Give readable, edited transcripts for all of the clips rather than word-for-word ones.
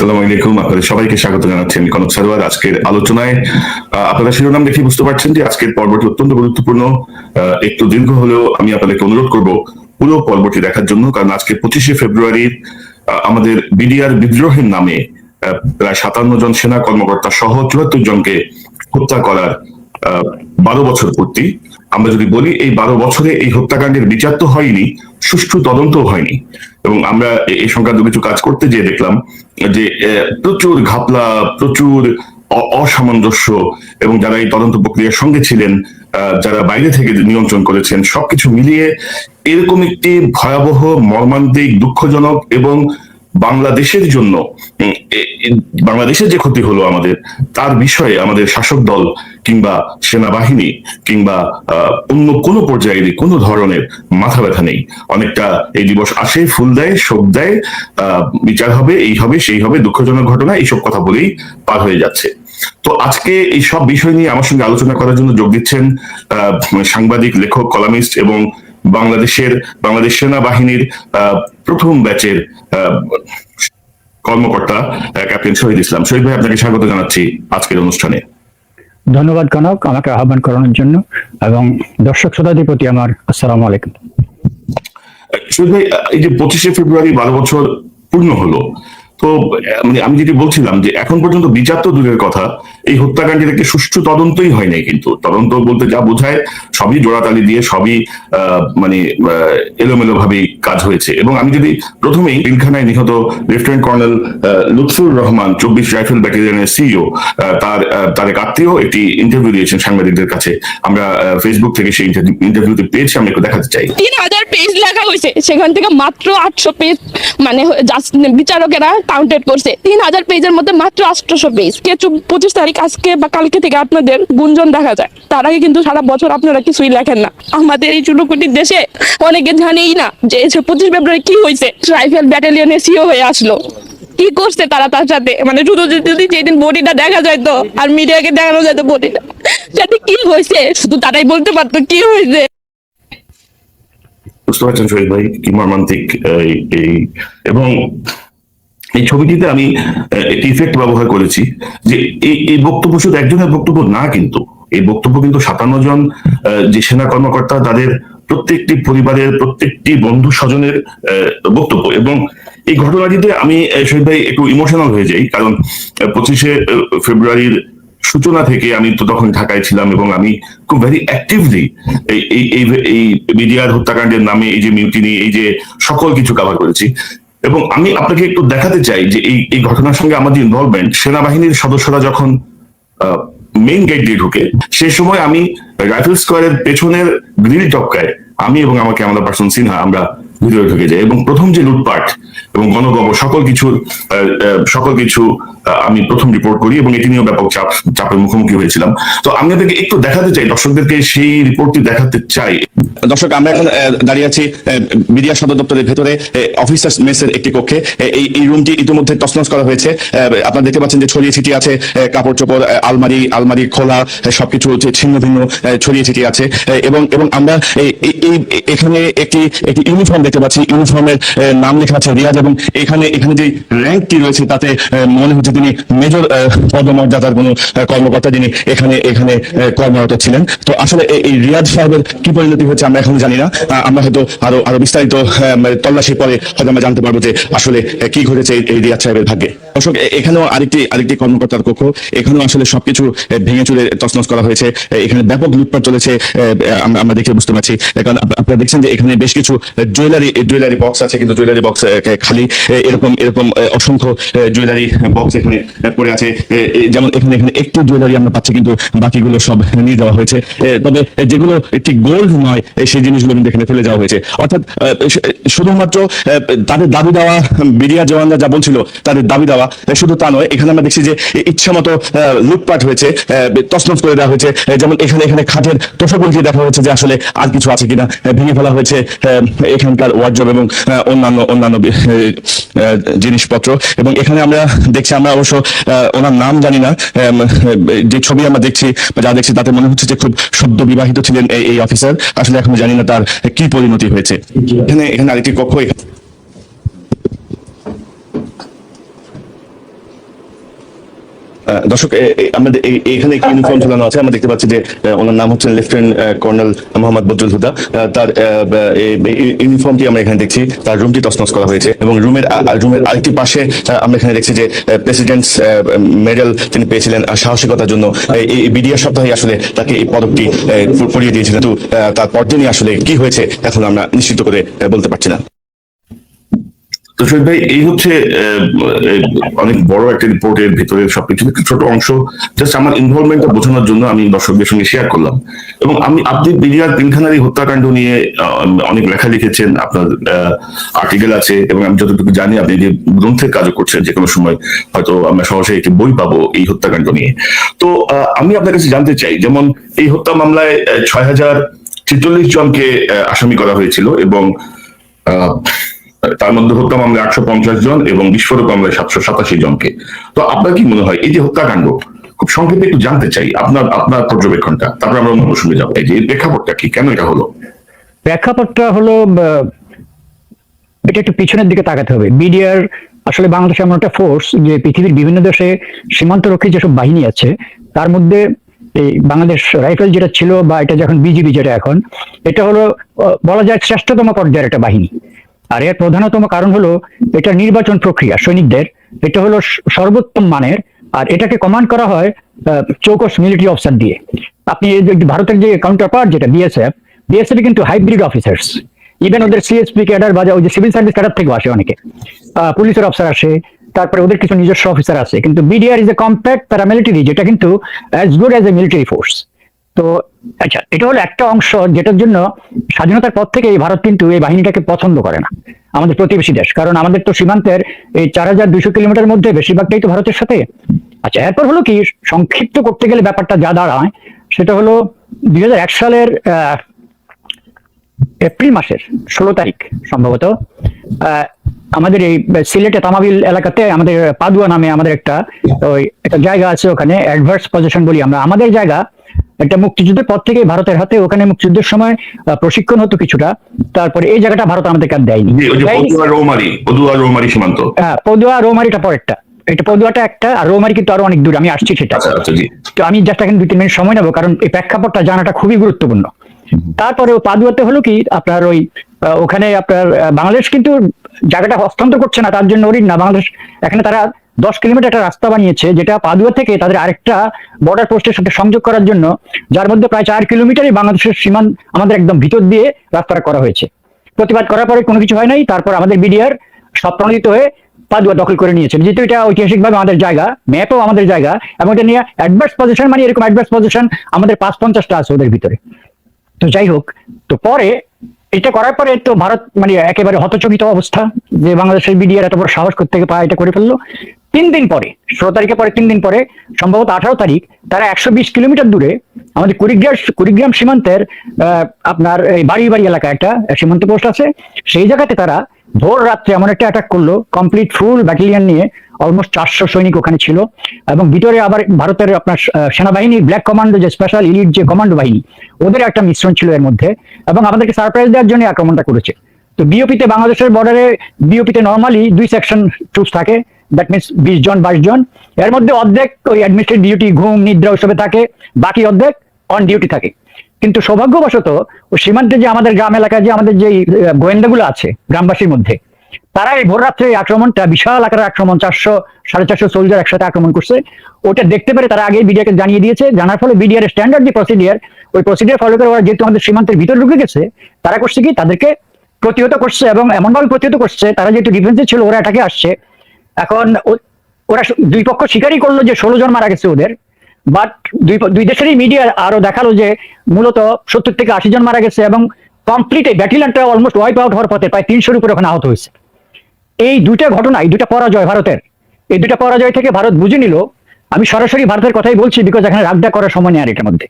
আসসালামু আলাইকুম, আপনাদের সবাইকে স্বাগত জানাচ্ছি আমি কনক সারোয়ার। আজকের আলোচনায় আপনারা শিরোনাম দেখে বুঝতে পারছেন যে আজকের পর্বটি অত্যন্ত গুরুত্বপূর্ণ। একটু দীর্ঘ হলেও আমি আপনাদেরকে অনুরোধ করব পুরো পর্বটি দেখার জন্য, কারণ আজকে 25শে ফেব্রুয়ারির আমাদের বিডিআর বিদ্রোহের নামে প্রায় 57 জন সেনা কর্মকর্তা সহ 74 জনকে হত্যা করার 12 বছর পূর্তি। আমরা যদি বলি এই 12 বছরে এই হত্যাকাণ্ডের বিচার তো হয়নি, সুষ্ঠু তদন্তও হয়নি। এবং আমরা এই সংক্রান্ত কিছু কাজ করতে গিয়ে দেখলাম যে প্রচুর ঘাপলা, প্রচুর অসামঞ্জস্য, এবং যারা এই তদন্ত প্রক্রিয়ার সঙ্গে ছিলেন, যারা বাইরে থেকে নিয়ন্ত্রণ করেছেন, সবকিছু মিলিয়ে এরকম একটি ভয়াবহ, মর্মান্তিক, দুঃখজনক এবং বাংলাদেশের জন্য, বাংলাদেশের যে ক্ষতি হলো আমাদের, তার বিষয়ে আমাদের শাসক দল কিংবা সেনাবাহিনী কিংবা অন্য কোনো পর্যায়ে কোনো ধরনের মাথা ব্যথা নেই। অনেকটা এই দিবস আসে, ফুল দেয়, শোক দেয়, বিচার হবে, এই হবে, সেই হবে, দুঃখজনক ঘটনা, এইসব কথা বলেই পার হয়ে যাচ্ছে। তো আজকে এই সব বিষয় নিয়ে আমার সঙ্গে আলোচনা করার জন্য যোগ দিচ্ছেন সাংবাদিক, লেখক, কলামিস্ট এবং বাংলাদেশ সেনাবাহিনীর প্রথম ব্যাচের কর্মকর্তা ক্যাপ্টেন শহীদ ইসলাম। শহীদ ভাই, আপনাকে স্বাগত জানাচ্ছি আজকের অনুষ্ঠানে। ধন্যবাদ কনক, আমাকে আহ্বান করানোর জন্য, এবং দর্শক শ্রোতাদের প্রতি আমার আসসালামু আলাইকুম। শহীদ ভাই, এই যে 25শে ফেব্রুয়ারি 12 বছর পূর্ণ হলো, তো মানে আমি যেটি বলছিলাম যে এখন পর্যন্ত বিচার তো দূরের কথা, এই হত্যাকাণ্ডের একটি সুষ্ঠু তদন্তই হয় নাই। কিন্তু তদন্ত বলতে যা বোঝায় সবই জোড়াতালি দিয়ে, সবই মানে এলোমেলো ভাবেই কাজ হয়েছে। এবং আমি যদি প্রথমেই পিলখানায় নিহত lieutenant colonel Lutfur Rahman 24 rifle ব্যাটালিয়নের সিইও, তার এক আত্মীয় একটি ইন্টারভিউ দিয়েছেন সাংবাদিকদের কাছে। আমরা ফেসবুক থেকে সেই ইন্টারভিউতে পেয়েছি, আমি একটু দেখাতে চাই। 3000 পেজ লেখা হয়েছে, সেখান থেকে মাত্র 800 পেজ মানে বিচারকেরা কাউন্টেড করছে। 3000 পেজের মধ্যে মাত্র 800 পেজ। 25 তারিখ আজকে বা কালকে থেকে আপনাদের গুঞ্জন দেখা যায়, তার আগে কিন্তু সারা বছর আপনারা কিছুই লেখেন না। আমাদের এই চুলোকুটির দেশে অনেকে জানেই না যে 25 ফেব্রুয়ারি কি হয়েছে। রাইফেল ব্যাটালিয়নের সিও হয়ে আসলো, কি করছে তারা তার সাথে, মানে শুধু যদি যেদিন বডিটা দেখা যাইতো আর মিডিয়াকে দেখানো যেত বডিটা, সেটা কি হয়েছে শুধু তারাই বলতে পারতো কি হয়েছে। বুঝতে পারছেন শহীদ ভাই কি মর্মান্তিক এই, এবং এই ছবিটিতে আমি একটি ইফেক্ট ব্যবহার করেছি যে এই বক্তব্য শুধু একজনের বক্তব্য না, কিন্তু এই বক্তব্য কিন্তু 57 জন যে সেনা কর্মকর্তা, তাদের প্রত্যেকটি পরিবারের, প্রত্যেকটি বন্ধু স্বজনের বক্তব্য। এবং এই ঘটনাটিতে আমি শহীদ ভাই একটু ইমোশনাল হয়ে যাই, কারণ 25শে ফেব্রুয়ারির সূচনা থেকে আমি তো তখন ঢাকায় ছিলাম, এবং আমি খুব ভেরি অ্যাক্টিভলি এই বিডিআর হত্যাকাণ্ডের নামে এই যে মিউটিনি, এই যে সকল কিছু কভার করেছি। এবং আমি আপনাকে একটু দেখাতে চাই যে এই ঘটনার সঙ্গে আমাদের ইনভলভমেন্ট। সেনাবাহিনীর সদস্যরা যখন মেইন গেট দিয়ে ঢুকে, সে সময় আমি রাইফেল স্কোয়ারের পেছনের গ্রিল টপকায় আমি এবং আমার ক্যামেরা পার্সন সিনহা আমরা ভিতরে ঢুকে যাই, এবং প্রথম যে লুটপাট এবং গণকবর সকল কিছু আমি প্রথম রিপোর্ট করি, এবং এটি নিয়েও ব্যাপক চাপের মুখোমুখি হয়েছিলাম। তো আমি আপনাদেরকে একটু দেখাতে চাই, দর্শকদেরকে সেই রিপোর্টটি দেখাতে চাই। দর্শক, আমরা এখন দাঁড়িয়ে আছি বিডিআর সদর দপ্তরের ভেতরে অফিসার্স মেসের একটি কক্ষে। এই রুমটি ইতিমধ্যে তছনছ করা হয়েছে। আপনারা দেখতে পাচ্ছেন যে ছড়িয়ে ছিটিয়ে আছে কাপড় চোপড়, আলমারি খোলা, সবকিছু ছিন্ন ভিন্ন ছড়িয়ে ছিটিয়ে আছে। এবং আমরা এখানে একটি ইউনিফর্ম দেখতে পাচ্ছি। ইউনিফর্মের নাম লেখা আছে রিয়াজ, এবং এখানে যে র্যাঙ্কটি রয়েছে তাতে মনে হচ্ছে তিনি মেজর পদমর্যাদার কোনো কর্মকর্তা, যিনি এখানে কর্মরত ছিলেন। তো আসলে এই রিয়াজ সাহেবের কি পরিণতি হয়েছে আমরা এখন জানি না। আমরা হয়তো আরো বিস্তারিত তল্লাশির পরে হয়তো আমরা জানতে পারবো যে আসলে কি ঘটেছে এই রিয়াজ সাহেবের ভাগ্যে। দর্শক, এখানেও আরেকটি কর্মকর্তার কক্ষ, এখানেও আসলে সবকিছু ভেঙে চুরে তছনছ করা হয়েছে। এখানে ব্যাপক লুটপাট চলেছে, আমরা দেখে বুঝতে পারছি। কারণ আপনারা দেখছেন যে এখানে বেশ কিছু জুয়েলারি বক্স আছে, কিন্তু জুয়েলারি বক্স খালি। এরকম অসংখ্য জুয়েলারি বক্স এখানে পড়ে আছে। যেমন এখানে একটু জুয়েলারি আমরা পাচ্ছি, কিন্তু বাকিগুলো সব নিয়ে যাওয়া হয়েছে। তবে যেগুলো একটি গোল্ড নয়, সেই জিনিসগুলো কিন্তু এখানে ফেলে যাওয়া হয়েছে। অর্থাৎ শুধুমাত্র তাদের দাবি দেওয়া, বিডিআর জওয়ানরা যা বলছিল তাদের দাবি দেওয়া, শুধু তা নয়, এখানে আমরা দেখছি যে ইচ্ছা মতো লুটপাট হয়েছে, তছনছ করে দেওয়া হয়েছে। যেমন এখানে খাটের তোষক উল্টিয়ে দেখা হয়েছে যে আসলে আর কিছু আছে কিনা, ভেঙে ফেলা হয়েছে এখানকার ওয়ার্ডরোব এবং অন্যান্য জিনিসপত্র। এবং এখানে আমরা দেখছি, আমরা অবশ্য ওনার নাম জানি না, যে ছবি আমরা দেখছি বা যা দেখছি তাতে মনে হচ্ছে যে খুব সদ্য বিবাহিত ছিলেন এই অফিসার। আসলে এখন জানি না তার কি পরিণতি হয়েছে। এখানে আরেকটি কক্ষ, দর্শক, আমাদের এখানে একটি ইউনিফর্ম ঝুলানো আছে। আমরা দেখতে পাচ্ছি যে ওনার নাম হচ্ছেন লেফটেন্যান্ট কর্নেল মোহাম্মদ বদরুল হুদা। তার ইউনিফর্মটি আমরা এখানে দেখছি, তার রুমটি তছনছ করা হয়েছে এবং রুমের আরেকটি পাশে আমরা এখানে দেখছি যে প্রেসিডেন্টস মেডেল তিনি পেয়েছিলেন সাহসিকতার জন্য। এই বিডিআর সপ্তাহে আসলে তাকে এই পদকটি পরিয়ে দিয়েছিলেন, কিন্তু তার পরদিনই আসলে কি হয়েছে এখন আমরা নিশ্চিত করে বলতে পারছি না। তো শহীদ ভাই, এই হচ্ছে অনেক বড় একটা রিপোর্টের ভিতরে সবকিছু একটা ছোট অংশ জাস্ট আমার ইনভলভমেন্টটা বোঝানোর জন্য আমি দর্শকদের সঙ্গে শেয়ার করলাম। এবং আপনি বিডিআর পিলখানার এই হত্যাকাণ্ড নিয়ে অনেক লেখা লিখেছেন, আপনার আর্টিকেল আছে, এবং আমি যতটুকু জানি আপনি যে গ্রন্থের কাজও করছেন, যে কোনো সময় হয়তো আমরা সহজে একটি বই পাবো এই হত্যাকাণ্ড নিয়ে। তো আমি আপনার কাছে জানতে চাই, যেমন এই হত্যা মামলায় 6046 জনকে আসামি করা হয়েছিল এবং তার মধ্যে হত্যা মামলায় 850 জন এবং বিস্ফোরক মামলায় 787 জনকে। তো আপনার কি মনে হয় এই যে হত্যাকাণ্ড, খুব সংক্ষেপে একটু জানতে চাই আপনার পর্যবেক্ষণটা, তারপর আমরা অন্য প্রসঙ্গে যাবো। এই যে প্রেক্ষাপটটা কি, কেন এটা হলো? প্রেক্ষাপটটা হলো, এটা একটু পিছনের দিকে তাকাতে হবে। বিডিআর আসলে বাংলাদেশ এমন একটা ফোর্স যে পৃথিবীর বিভিন্ন দেশে সীমান্তরক্ষী যেসব বাহিনী আছে তার মধ্যে এই বাংলাদেশ রাইফেল যেটা ছিল, বা এটা যখন বিজিবি যেটা এখন, এটা হলো বলা যায় শ্রেষ্ঠতম পর্যায়ের একটা বাহিনী। আর এর প্রধানতম কারণ হলো এটা নির্বাচন প্রক্রিয়া সৈনিকদের, এটা হলো সর্বোত্তম মানের, আর এটাকে কমান্ড করা হয় চৌকস মিলিটারি অফিসার দিয়ে। আপনি ভারতের যে কাউন্টার পার্ট যেটা বিএসএফ কিন্তু হাইব্রিড অফিসার্স, ইভেন ওদের সিএসপি ক্যাডার বা ওই যে সিভিল সার্ভিস ক্যাডার থেকে আসে অনেকে, পুলিশের অফিসার আসে, তারপরে ওদের কিছু নিজস্ব অফিসার আছে। কিন্তু BDR is a compact paramilitary, যেটা কিন্তু as good as a military force. তো আচ্ছা, এটা হলো একটা অংশ যেটার জন্য স্বাধীনতার পর থেকে ভারত কিন্তু এই বাহিনীটাকে পছন্দ করে না, আমাদের প্রতিবেশী দেশ। কারণ আমাদের তো সীমান্তের এই 4200 কিলোমিটার মধ্যে বেশিরভাগটাই তো ভারতের সাথে। আচ্ছা, এরপর হলো কি, সংক্ষিপ্ত করতে গেলে ব্যাপারটা যা দাঁড়ায় সেটা হলো 2001 সালের এপ্রিল মাসের 16 তারিখ সম্ভবত আমাদের এই সিলেটে তামাবিল এলাকাতে আমাদের পাদুয়া নামে আমাদের একটা জায়গা আছে, ওখানে অ্যাডভার্স পজিশন বলি আমরা। আমাদের জায়গা একটা মুক্তিযুদ্ধের পর থেকে ভারতের হাতে, ওখানে মুক্তিযুদ্ধের সময় প্রশিক্ষণ হতো কিছুটা। তারপরে এই জায়গাটা ভারত আমাদেরকে আর দেয়নি। সীমান্ত, হ্যাঁ, পদুয়া রৌমারিটা পরেরটা, এটা পদুয়াটা একটা, আর রৌমারি কিন্তু আরো অনেক দূর, আমি আসছি সেটা। তো আমি জাস্ট এখন 2-3 মিনিট সময় নেবো, কারণ এই প্রেক্ষাপটটা জানাটা খুবই গুরুত্বপূর্ণ। তারপরে পাদুয়াতে হলো কি, আপনার ওখানে আপনার বাংলাদেশ কিন্তু জায়গাটা হস্তান্তর করছে না, তার জন্য ওরিন না, বাংলাদেশ এখানে তারা 10 কিলোমিটার একটা রাস্তা বানিয়েছে, যেটা পাদুয়া থেকে তাদের আরেকটা বর্ডার পোস্টের সাথে সংযোগ করার জন্য, যার মধ্যে প্রায় 4 কিলোমিটারই বাংলাদেশের সীমান্ত আমাদের একদম ভিতর দিয়ে রাস্তাটা করা হয়েছে। প্রতিবাদ করার পরে কোনো কিছু হয় নাই। তারপর আমাদের বিডিআর স্বপ্রণোদিত হয়ে পাদুয়া দখল করে নিয়েছে, যেহেতু এটা ঐতিহাসিকভাবে আমাদের জায়গা, ম্যাপও আমাদের জায়গা, এবং এটা নিয়ে অ্যাডভার্স পজিশন, মানে এরকম অ্যাডভার্স পজিশন আমাদের 550টা আছে ওদের ভিতরে। তো যাই হোক, তো পরে এটা করার পরে তো ভারত মানে একেবারে হতচকিত অবস্থা, যে বাংলাদেশের বিডিআর এত বড় সাহস করতে পারে, এটা করে ফেললো। 3 দিন পরে, 16 তারিখের পরে 3 দিন পরে, সম্ভবত 18 তারিখ, তারা 120 কিলোমিটার দূরে আমাদের কুড়িগ্রাম সীমান্তের আপনার এই বাড়ি এলাকা একটা সীমান্ত পোস্ট আছে, সেই জায়গাতে তারা ভোর রাত্রে এমন একটা অ্যাটাক করলো, কমপ্লিট ফুল ব্যাটালিয়ন নিয়ে, অলমোস্ট 400 সৈনিক ওখানে ছিল, এবং ভিতরে আবার ভারতের আপনার সেনাবাহিনীর ব্ল্যাক কমান্ডো, যে স্পেশাল ইলিট যে কমান্ডো বাহিনী, ওদের একটা মিশ্রণ ছিল এর মধ্যে, এবং আমাদেরকে সারপ্রাইজ দেওয়ার জন্য আক্রমণটা করেছে। তো বিওপিতে, বাংলাদেশের বর্ডারে বিওপিতে নর্মালি 2 সেকশন ট্রুপস থাকে, দ্যাট মিনস 20 জন 22 জন। এর মধ্যে অর্ধেক ওই অ্যাডমিনিস্ট্রেটিভ ডিউটি, ঘুম নিদ্রা ওইসবে থাকে, বাকি অর্ধেক অন ডিউটি থাকে। কিন্তু সৌভাগ্যবশত ওই সীমান্তে যে আমাদের গ্রাম এলাকায় যে আমাদের যে গোয়েন্দাগুলো আছে গ্রামবাসীর মধ্যে, তারা এই ভোর রাত্রে আক্রমণটা, বিশাল আকারের আক্রমণ, 400-450 সোলজার একসাথে আক্রমণ করছে, ওটা দেখতে পেরে তারা আগে বিডিআরকে জানিয়ে দিয়েছে। জানার ফলে বিডিআর স্ট্যান্ডার্ড যে প্রসিডিয়ার, ওই প্রসিডিয়ার ফলো করে ওরা যেহেতু আমাদের সীমান্তের ভিতরে ঢুকে গেছে, তারা করছে কি, তাদেরকে প্রতিহত করছে, এবং এমনভাবে প্রতিহত করছে, তারা যেহেতু ডিফেন্সে ছিল, ওরা এটাকে আসছে। এখন ওরা দুই পক্ষ স্বীকারই করলো যে 16 জন মারা গেছে ওদের, বাট দুই দেশেরই মিডিয়া আরো দেখালো যে মূলত 70 থেকে 80 জন মারা গেছে, এবং কমপ্লিট এই ব্যাটালিয়নটা অলমোস্ট ওয়াইপ আউট হওয়ার পথে প্রায় 300-এর উপরে ওখানে আহত হয়েছে। এই দুইটা ঘটনা, এই দুইটা পরাজয় ভারতের, এই দুইটা পরাজয় থেকে ভারত বুঝে নিল, আমি সরাসরি ভারতের কথাই বলছি, বিকজ এখানে রাগডা করার সময় নেই আর এটার মধ্যে।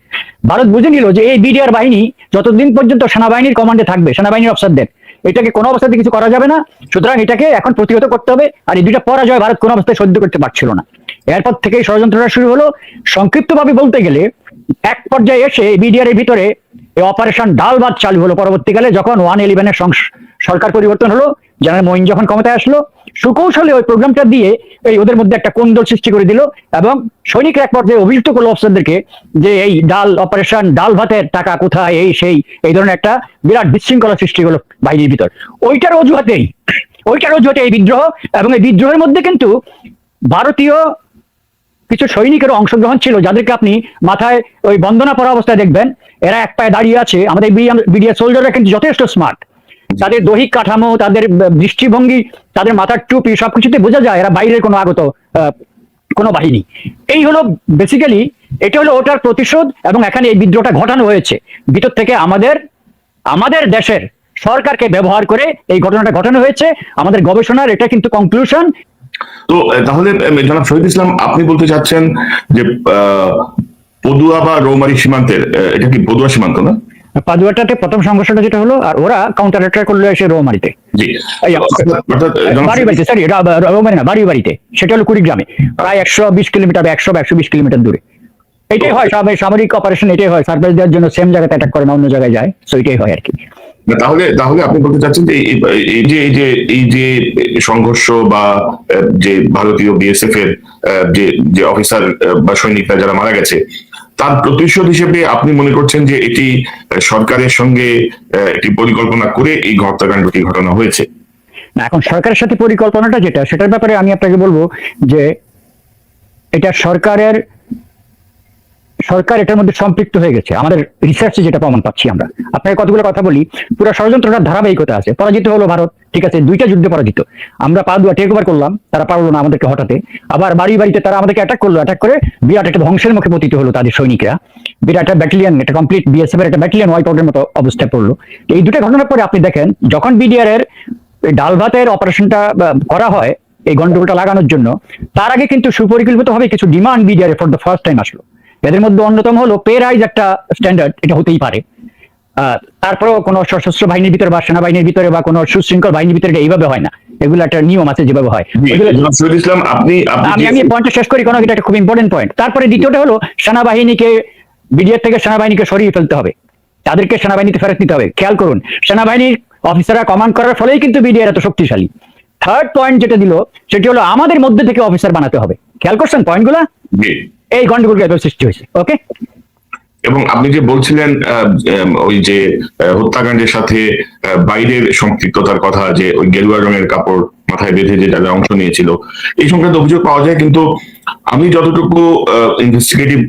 ভারত বুঝে নিল যে এই বিডিআর বাহিনী যতদিন পর্যন্ত সেনাবাহিনীর কমান্ডে থাকবে, সেনাবাহিনীর অফিসারদের, এটাকে কোনো অবস্থাতে কিছু করা যাবে না, সুতরাং এটাকে এখন প্রতিহত করতে হবে। আর এই দুইটা পরাজয় ভারত কোনো অবস্থায় সহ্য করতে পারছিল না। এরপর থেকেই ষড়যন্ত্রটা শুরু হলো। সংক্ষিপ্তভাবে বলতে গেলে, এক পর্যায়ে এসে বিডিআর এর ভিতরে এই অপারেশন ডাল ভাত চালু হলো পরবর্তীকালে, যখন 111-এর সরকার পরিবর্তন হলো, জেনারেল মঈন যখন ক্ষমতায় আসলো, সুকৌশলে ওই প্রোগ্রামটা দিয়ে এই ওদের মধ্যে একটা কোন্দল সৃষ্টি করে দিল, এবং সৈনিকরা এক পর্যায়ে অভিযুক্ত করলো অফিসারদেরকে যে এই ডাল অপারেশন, ডাল ভাতের টাকা কোথায়, এই ধরনের একটা বিরাট বিশৃঙ্খলা সৃষ্টি হলো বাহিনীর ভিতর। ওইটার অজুহাতে এই বিদ্রোহ, এবং এই বিদ্রোহের মধ্যে কিন্তু ভারতীয় কিছু সৈনিকের অংশগ্রহণ ছিল, যাদেরকে আপনি মাথায় ওই বন্দনা পরা অবস্থায় দেখবেন, এরা এক পায়ে দাঁড়িয়ে আছে। আমাদের বিডিআর সোলজাররা কিন্তু যথেষ্ট স্মার্ট, তাদের দৈহিক কাঠামো, তাদের দৃষ্টিভঙ্গি, তাদের মাথার টুপি, সবকিছুতে বোঝা যায় এরা বাইরের কোনো আগত কোনো বাহিনী। এই হলো বেসিক্যালি, এটা হলো ওটার প্রতিশোধ, এবং এখানে এই বিদ্রোহটা ঘটানো হয়েছে ভিতর থেকে আমাদের দেশের সরকারকে ব্যবহার করে এই ঘটনাটা ঘটানো হয়েছে। আমাদের গবেষণার এটা কিন্তু কনক্লুশন। তো তাহলে জনাব শহীদ ইসলাম, আপনি বলতে চাচ্ছেন যে পদুয়া বা রৌমারী সীমান্তের, এটা কি পদুয়া সীমান্ত না? পাদুয়াটাতে প্রথম সংঘর্ষটা যেটা হলো, আর ওরা কাউন্টার অ্যাটাক করলো এসে রৌমারিতে, বাড়িতে, সেটা হলো কুড়িগ্রামে, প্রায় 120 কিলোমিটার, 120 কিলোমিটার দূরে। এটাই হয় সামরিক অপারেশন, এটাই হয়, সারপ্রাইজ দেওয়ার জন্য সেম জায়গাতে অ্যাটাক করে না, অন্য জায়গায় যায়, সো এটাই হয় আর কি। তাহলে আপনি বলতে চাচ্ছেন যে এই যে সংঘর্ষ বা যে ভারতীয় বিএসএফ এর যে অফিসার বা সৈনিকরা যারা মারা গেছে, তার প্রতিশোধ হিসেবে আপনি মনে করছেন যে এটি সরকারের সঙ্গে একটি পরিকল্পনা করে এই হত্যাকাণ্ডটি ঘটানো হয়েছে? না, এখন সরকারের সাথে পরিকল্পনাটা যেটা, সেটার ব্যাপারে আমি আপনাকে বলবো যে এটা সরকার এটার মধ্যে সম্পৃক্ত হয়ে গেছে। আমাদের রিসার্চে যেটা প্রমাণ পাচ্ছি আমরা, আপনাকে কতগুলো কথা বলি, পুরো ষড়যন্ত্রটার ধারাবাহিকতা আছে। পরাজিত হলো ভারত, ঠিক আছে, 2টা যুদ্ধে পরাজিত। আমরা পাদুয়া টেক ওভার করলাম, তারা পারলো না আমাদেরকে হটাতে। আবার বাড়িতে তারা আমাদেরকে অ্যাটাক করে বিরাট একটা ধ্বংসের মুখে পতিত হলো তাদের সৈনিকরা। বিরাট একটা ব্যাটালিয়ন, একটা কমপ্লিট বিএসএফ এর একটা ব্যাটালিয়ন ওয়াইপ আউটের মতো অবস্থায় পড়লো। এই দুটো ঘটনার পরে আপনি দেখেন, যখন বিডিআর এর ডাল ভাতের অপারেশনটা করা হয় এই গন্ডগোলটা লাগানোর জন্য, তার আগে কিন্তু সুপরিকল্পিতভাবে কিছু demand BDR for the first time আসলো। এদের মধ্যে অন্যতম হলো পে রাইজ একটা স্ট্যান্ডার্ড, এটা হতেই পারে। তারপরেও কোনো সশস্ত্র বাহিনীর ভিতরে বা সেনাবাহিনীর ভিতরে বা কোনো সুশৃঙ্খল বাহিনীর ভিতরে এইভাবে হয় না, এগুলো একটা নিয়ম আছে যেভাবে হয়। আমি পয়েন্টটা শেষ করি, কোনো এটা একটা খুব ইম্পর্টেন্ট পয়েন্ট। তারপরে দ্বিতীয়টা হলো সেনাবাহিনীকে, বিডিআর থেকে সেনাবাহিনীকে সরিয়ে ফেলতে হবে, তাদেরকে সেনাবাহিনীতে ফেরত নিতে হবে। খেয়াল করুন, সেনাবাহিনীর অফিসাররা কমান্ড করার ফলেই কিন্তু বিডিআর এত শক্তিশালী। থার্ড পয়েন্ট যেটা দিল, সেটি হলো আমাদের মধ্যে থেকে অফিসার বানাতে হবে। খেয়াল করছেন পয়েন্টগুলো? এই গন্ডগোলটা সৃষ্টি হয়েছে। ওকে, এবং আপনি যে বলছিলেন ওই যে হত্যাকাণ্ডের সাথে বাইরের সম্পৃক্ততার কথা, যে ওই গেরুয়া রঙের কাপড় মাথায় বেঁধে যে যারা অংশ নিয়েছিল, এই সংক্রান্ত অভিযোগ পাওয়া যায়। কিন্তু আমি যতটুকু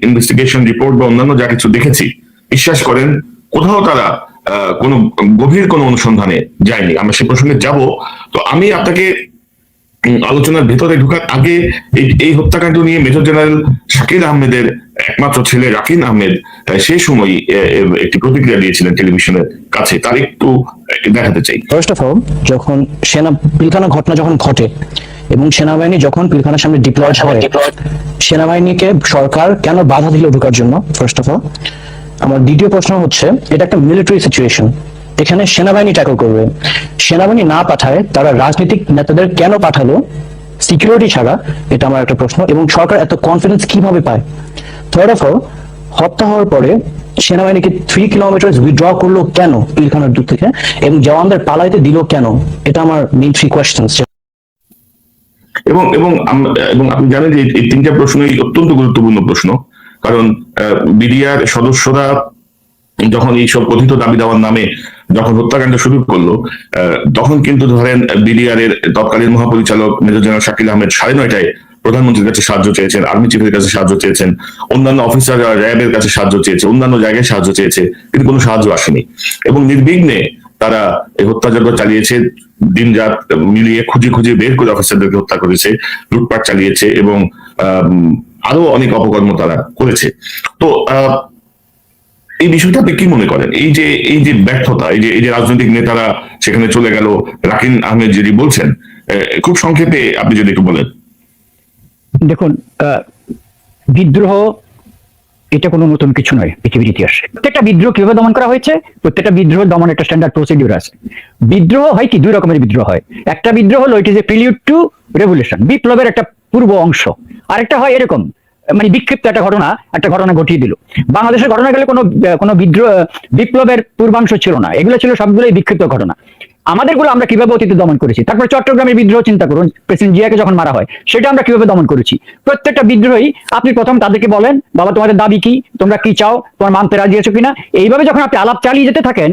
ইনভেস্টিগেশন রিপোর্ট বা অন্যান্য যা কিছু দেখেছি, বিশ্বাস করেন কোথাও তারা কোনো গভীর কোনো অনুসন্ধানে যায়নি। আমরা সে প্রসঙ্গে যাব। তো আমি আপনাকে আলোচনার ভেতরে ঢোকার আগে এই হত্যাকাণ্ড নিয়ে মেজর জেনারেল শাকিল আহমেদের একমাত্র ছেলে রাকিন আহমেদ সেই সময় একটি প্রতিক্রিয়া দিয়েছিলেন টেলিভিশনের কাছে, তার একটু দেখাতে চাই। ফার্স্ট অফ অল, যখন পিলখানা ঘটনা যখন ঘটে এবং সেনাবাহিনী যখন পিলখানার সামনে ডিপ্লয় হয়, সেনাবাহিনীকে সরকার কেন বাধা দিল ঢোকার জন্য? ফার্স্ট অফ অল, আমার দ্বিতীয় প্রশ্ন হচ্ছে, এটা একটা মিলিটারি সিচুয়েশন, এখানে সেনাবাহিনী ট্যাকল করবে, সেনাবাহিনী না পাঠায় তারা রাজনৈতিক নেতাদের কেন পাঠালো সিকিউরিটি ছাড়া? এটা আমার একটা প্রশ্ন। এবং সরকার এত কনফিডেন্স কিভাবে পায়? থার্ড অফ অল, হত্যা হওয়ার পরে সেনাবাহিনীকে 3 কিলোমিটার উইথড্র করলো কেন পিলখানার দূর থেকে, এবং জওয়ানদের পালাইতে দিল কেন? এটা আমার মেইন 3 কোয়েশ্চেনস। এবং এবং আপনি জানেন যে এই 3টা প্রশ্নই অত্যন্ত গুরুত্বপূর্ণ প্রশ্ন, কারণ বিডিআর সদস্যরা যখন এইসব কথিত দাবি দেওয়ার নামে যখন হত্যাকাণ্ড শুরু করলো, তখন কিন্তু ধরেন বিডিআর এর তৎকালীন মহাপরিচালক মেজর জেনারেল শাকিল আহমেদ 9:30টায় প্রধানমন্ত্রীর কাছে সাহায্য চেয়েছেন, আর্মি চিফের কাছে সাহায্য চেয়েছেন, অন্যান্য অফিসাররা র্যাবের কাছে সাহায্য চেয়েছে, অন্যান্য জায়গায় সাহায্য চেয়েছে, কিন্তু কোনো সাহায্য আসেনি। এবং নির্বিঘ্নে তারা এই হত্যাযজ্ঞ চালিয়েছে, দিন রাত মিলিয়ে খুঁজে বের করে অফিসারদেরকে হত্যা করেছে, লুটপাট চালিয়েছে, এবং আরো অনেক অপকর্ম তারা করেছে। তো এই বিষয়টা আপনি কি মনে করেন? এই যে ব্যর্থতা, এই যে রাজনৈতিক নেতারা সেখানে চলে গেল, রাকিন আহমেদ যদি বলছেন, খুব সংক্ষেপে আপনি যদি একটু বলেন। দেখুন, বিদ্রোহ এটা কোনো নতুন কিছু নয় পৃথিবীর ইতিহাসে। প্রত্যেকটা বিদ্রোহ কিভাবে দমন করা হয়েছে, প্রত্যেকটা বিদ্রোহ দমন একটা স্ট্যান্ডার্ড প্রসিডিউর আছে। বিদ্রোহ হয় কি, 2 রকমের বিদ্রোহ হয়। একটা বিদ্রোহ হলো it is a prelude to revolution, বিপ্লবের একটা পূর্ব অংশ। আরেকটা হয় এরকম, মানে বিক্ষিপ্ত একটা ঘটনা ঘটিয়ে দিল। বাংলাদেশের ঘটনা গেলে কোনো বিপ্লবের পূর্বাংশ ছিল না, এগুলো ছিল সবগুলোই বিক্ষিপ্ত ঘটনা। আমাদেরগুলো আমরা কিভাবে অতীতে দমন করেছি। তারপর চট্টগ্রামের বিদ্রোহ চিন্তা করুন, প্রেসিডেন্ট জিয়াকে যখন মারা হয় সেটা আমরা কিভাবে দমন করেছি। প্রত্যেকটা বিদ্রোহী আপনি প্রথম তাদেরকে বলেন, বাবা তোমাদের দাবি কি, তোমরা কি চাও, তোমার মানতে রাজি আছো কিনা। এইভাবে যখন আপনি আলাপ চালিয়ে যেতে থাকেন,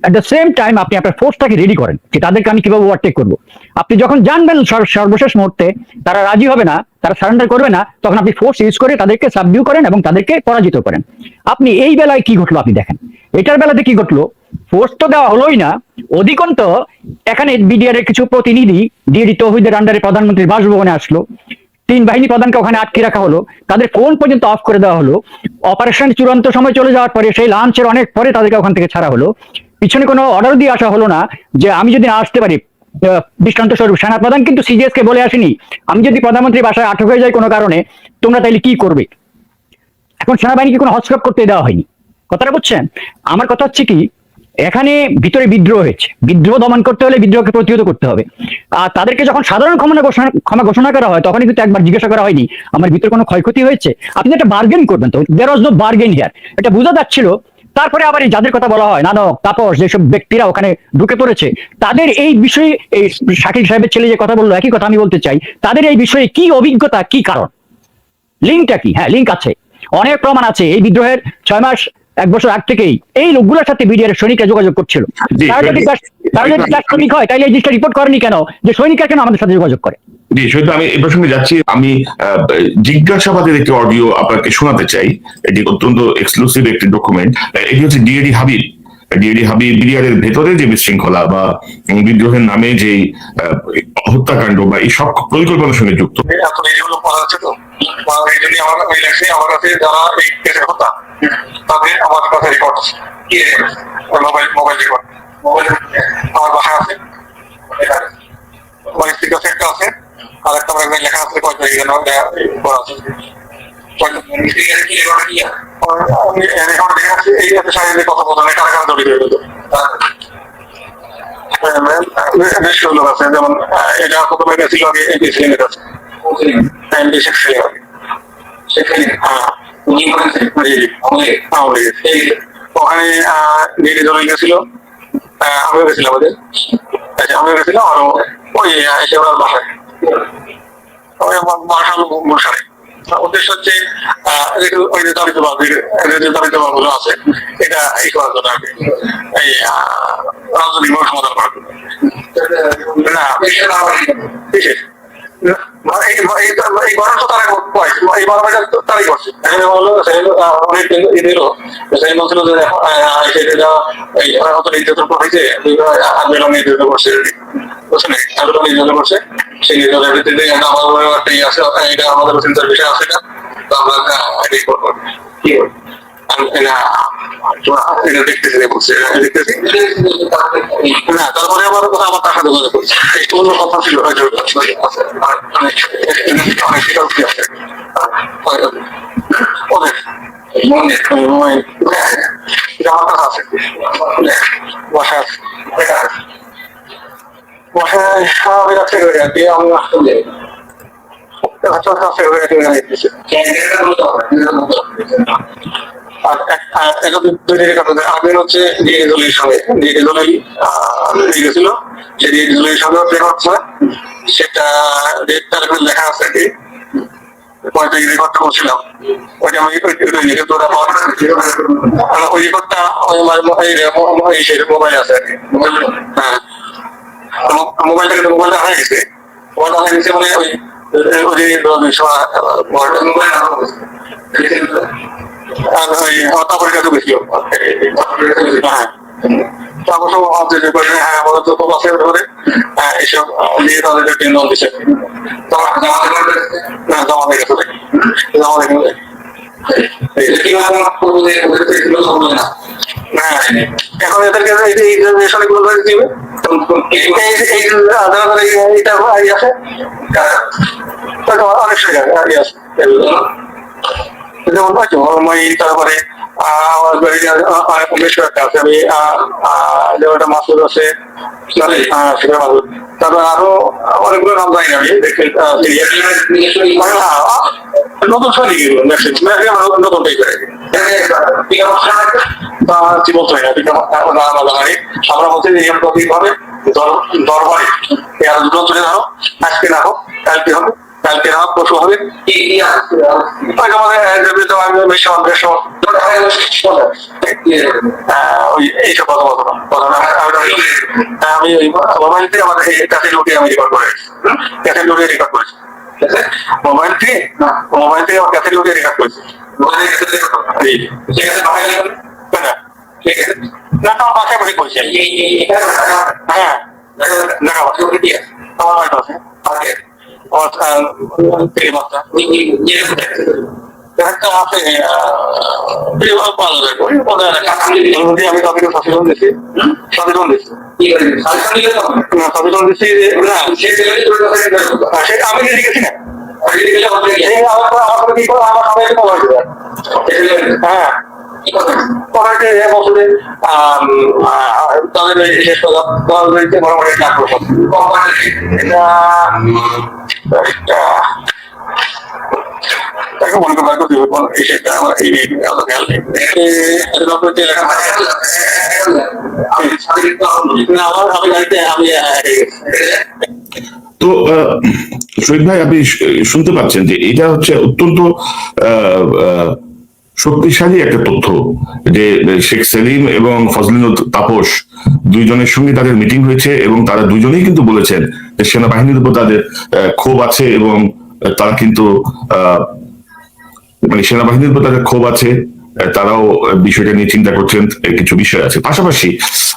এট দ্য সেম টাইম আপনি আপনার ফোর্সটাকে রেডি করেন যে তাদেরকে আমি কিভাবে ওভারটেক করবো। আপনি যখন জানবেন সর্বশেষ মুহূর্তে তারা রাজি হবে না, তারা সারেন্ডার করবে না, তখন আপনি ফোর্স ইউজ করে তাদেরকে সাবডিউ করেন এবং তাদেরকে পরাজিত করেন। আপনি এই বেলায় কি ঘটলো আপনি দেখেন, এটার বেলাতে কি ঘটলো, ফোর্স তো দেওয়া হলোই না, অধিকন্ত এখানে বিডিআর এর কিছু প্রতিনিধি ডিডি তৌহিদের আন্ডারে প্রধানমন্ত্রীর বাসভবনে আসলো, 3 বাহিনী প্রধানকে ওখানে আটকে রাখা হলো, তাদের ফোন পর্যন্ত অফ করে দেওয়া হলো। অপারেশন চূড়ান্ত সময় চলে যাওয়ার পরে, সেই লাঞ্চের অনেক পরে তাদেরকে ওখান থেকে ছাড়া হলো। পিছনে কোনো অর্ডার দিয়ে আসা হলো না যে আমি যদি না আসতে পারি, দৃষ্টান্ত স্বরূপ সেনাপ্রধান কিন্তু সিজিএস কে বলে আসেনি আমি যদি প্রধানমন্ত্রী বাসায় আটক হয়ে যাই কোনো কারণে তোমরা তাইলে কি করবে। এখন সেনাবাহিনীকে কোনো হস্তক্ষেপ করতে দেওয়া হয়নি। কথাটা বুঝছেন? আমার কথা হচ্ছে কি, এখানে ভিতরে বিদ্রোহ হয়েছে, বিদ্রোহ দমন করতে হলে বিদ্রোহকে প্রতিহত করতে হবে। আর তাদেরকে যখন সাধারণ ক্ষমা ঘোষণা করা হয় তখন কিন্তু একবার জিজ্ঞাসা করা হয়নি আমার ভিতরে কোনো ক্ষয়ক্ষতি হয়েছে, আপনি একটা বার্গেন করবেন। তো দেয়ার ওয়াজ নো বার্গেন হিয়ার, এটা বোঝা যাচ্ছিল। তারপরে আবার এই যাদের কথা বলা হয় নানক তাপস, যেসব ব্যক্তিরা ওখানে ঢুকে পড়েছে, তাদের এই বিষয়ে, এই শাকিল সাহেবের ছেলে যে কথা বললো একই কথা আমি বলতে চাই, তাদের এই বিষয়ে কি অভিজ্ঞতা, কি কারণ, লিঙ্কটা কি? হ্যাঁ, লিঙ্ক আছে, অনেক প্রমাণ আছে। এই বিদ্রোহের 6 মাস 1 বছর আগ থেকেই এই লোকগুলোর সাথে বিডিআর সৈনিকরা যোগাযোগ করছিল। তারা যদি সৈনিক হয় তাইলে এই জিনিসটা রিপোর্ট করেনি কেন, যে সৈনিকরা কেন আমাদের সাথে যোগাযোগ করে? জি, সেটা আমি এই প্রসঙ্গে যাচ্ছি। আমি জিজ্ঞাসাবাদের একটি অডিও আপনাকে শোনাতে চাই। এটি অত্যন্ত এক্সক্লুসিভ একটি ডকুমেন্ট। এটি হচ্ছে ডিএডি হাবিব বিডিআর এর ভেতরে যে বিশৃঙ্খলা বা বিদ্রোহের নামে যে হত্যাকাণ্ড বা এই সব পরিকল্পনার সঙ্গে যুক্ত। এখন এইগুলো পড়া আছে তো এই জন্য আমার ওই লেখছে আমার কাছে যারা এই কেসের হত্যা তাদের আমার কাছে রেকর্ড আছে, মোবাইল রেকর্ড আমার বাসায় আছে, আমার স্ত্রীর কাছে একটা আছে, আর একটা আমার লেখা আছে কয় তারিখে করা আছে। আমি রেকর্ড দেখে আসছি এই সাথে শারীরিক কথোপকথনে কারা কারা জড়িত হয়ে যেত। বেশ কিছু লোক আছে, যেমন এটা প্রথমে গেছিল আগে এমপি সিলিমের কাছে, এমপি শেখ সিলিম আগে, ওখানে ডিডি দল গেছিল, আমিও গেছিলাম ওদের, আমিও গেছিলাম আরো ওই এসে ওনার বাসায়, বাসা গুলশানে। উদ্দেশ্য হচ্ছে ওই যে দাবিত বাবুগুলো আছে এটা এই করার জন্য আর কি, এই রাজনৈতিক সমাধান করার জন্য না বিশেষ এই গণনা তো তারা এই গণনাটা তারাই করছে। বলছিল যে নির্যাতন হয়েছে, আন্দোলন নির্যাতন করছে, বুঝছেন, আন্দোলন নির্যাতন করছে, সেই নির্যাতনের ভিত্তিতে আমাদের একটা ইয়ে আছে, এটা আমাদের চিন্তার বিষয় আছে, এটা তো আমরা এটাই করবো। কি করবো এটা দেখতেছি, দেখতেছি না। তারপরে আমার কথা আমার তার সাথে যোগাযোগ করছে, অন্য কথা ছিল আমার কাছে আছে, বাসায় বাসায় আমি রাখতে পারি আর কি, আমি আসলে আমি হচ্ছে ডিএডি দলের সঙ্গে ডিএডি দলের গেছিল, সেই ডিএডি দলের সঙ্গে সেটা লেখা আছে আর কি, কয়টা রেকর্ডটা করছিলাম ওইটা আমি ওই রেকর্ডটা মোবাইল আছে আর কি। হ্যাঁ, মোবাইলটা কিন্তু মোবাইলটা হয়ে গেছে, মোবাইলটা হয়ে গেছে মানে ওই তারপরে কাছে বেশি হ্যাঁ আমাদের তো আছে ধরে এইসব দিয়ে তাদেরকে কেন্দ্র দিচ্ছে জমা হয়ে গেছে জমা হয়ে গেছে। এখন এদেরকে দিবে অনেক যেমন তারপরে আমার বাড়ি বেশ কয়েকটা আছে, আমি যেমন একটা মাসুদ আছে, তারপর আরো অনেকগুলো নাম জানি আমি দেখি নতুন সরি নতুন টাইপের জীবন হয় না আমরা বলছি যে ভাবে দরবারে দুটো তুলে ধরো, আজকে না হোক কালকে হবে, কালকে না হোক পশু হবে, এইসব কথা বলতো আমি ওই মোবাইল থেকে আমাদের কাছে ঢুকে আমি রেকর্ড করে কাছে ঢুকে রেকর্ড করেছি। মোবাইল থেকে আমার কাছে ঢুকে রেকর্ড করেছি। না তো বাসায় বসে করছি হ্যাঁ দেখাবো আমার হয়তো আছে আমি তাদেরকে সচেতন দিচ্ছি আমি লিখেছি না হ্যাঁ বছরে তাদের শেষ কথা মোটামুটি তাকে মনে করে তো শহীদ ভাই, আপনি শুনতে পাচ্ছেন যে এটা হচ্ছে অত্যন্ত শক্তিশালী একটা তথ্য যে শেখ সেলিম এবং ফজলিনুর তাপস দুইজনের সঙ্গে তাদের মিটিং হয়েছে এবং তারা দুজনেই কিন্তু বলেছেন যে সেনাবাহিনীর উপর তাদের ক্ষোভ আছে এবং তারা কিন্তু মানে সেনাবাহিনীর উপর তাদের ক্ষোভ আছে, তারাও বিষয়টা নিয়ে চিন্তা করছেন, কিছু বিষয় আছে। পাশাপাশি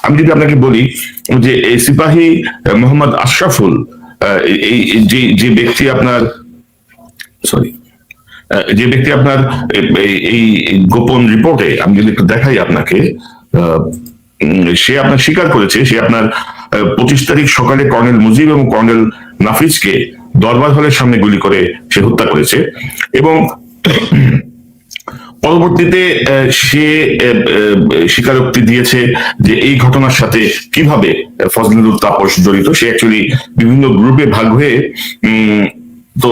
আমি যদি আপনাকে বলি যে এই সিপাহী মোহাম্মদ আশরাফুল, এই যে ব্যক্তি আপনার এই গোপন রিপোর্টে আমি যদি একটু দেখাই আপনাকে, সে আপনার স্বীকার করেছে সে আপনার 25 তারিখ সকালে কর্নেল মুজিব এবং কর্নেল নাফিজকে দরবার হলের সামনে গুলি করে সে হত্যা করেছে এবং পরবর্তীতে সে স্বীকারোক্তি দিয়েছে যে এই ঘটনার সাথে কিভাবে ফজলিনুর তাপস জড়িত। সে অ্যাকচুয়ালি বিভিন্ন গ্রুপে ভাগ হয়ে তো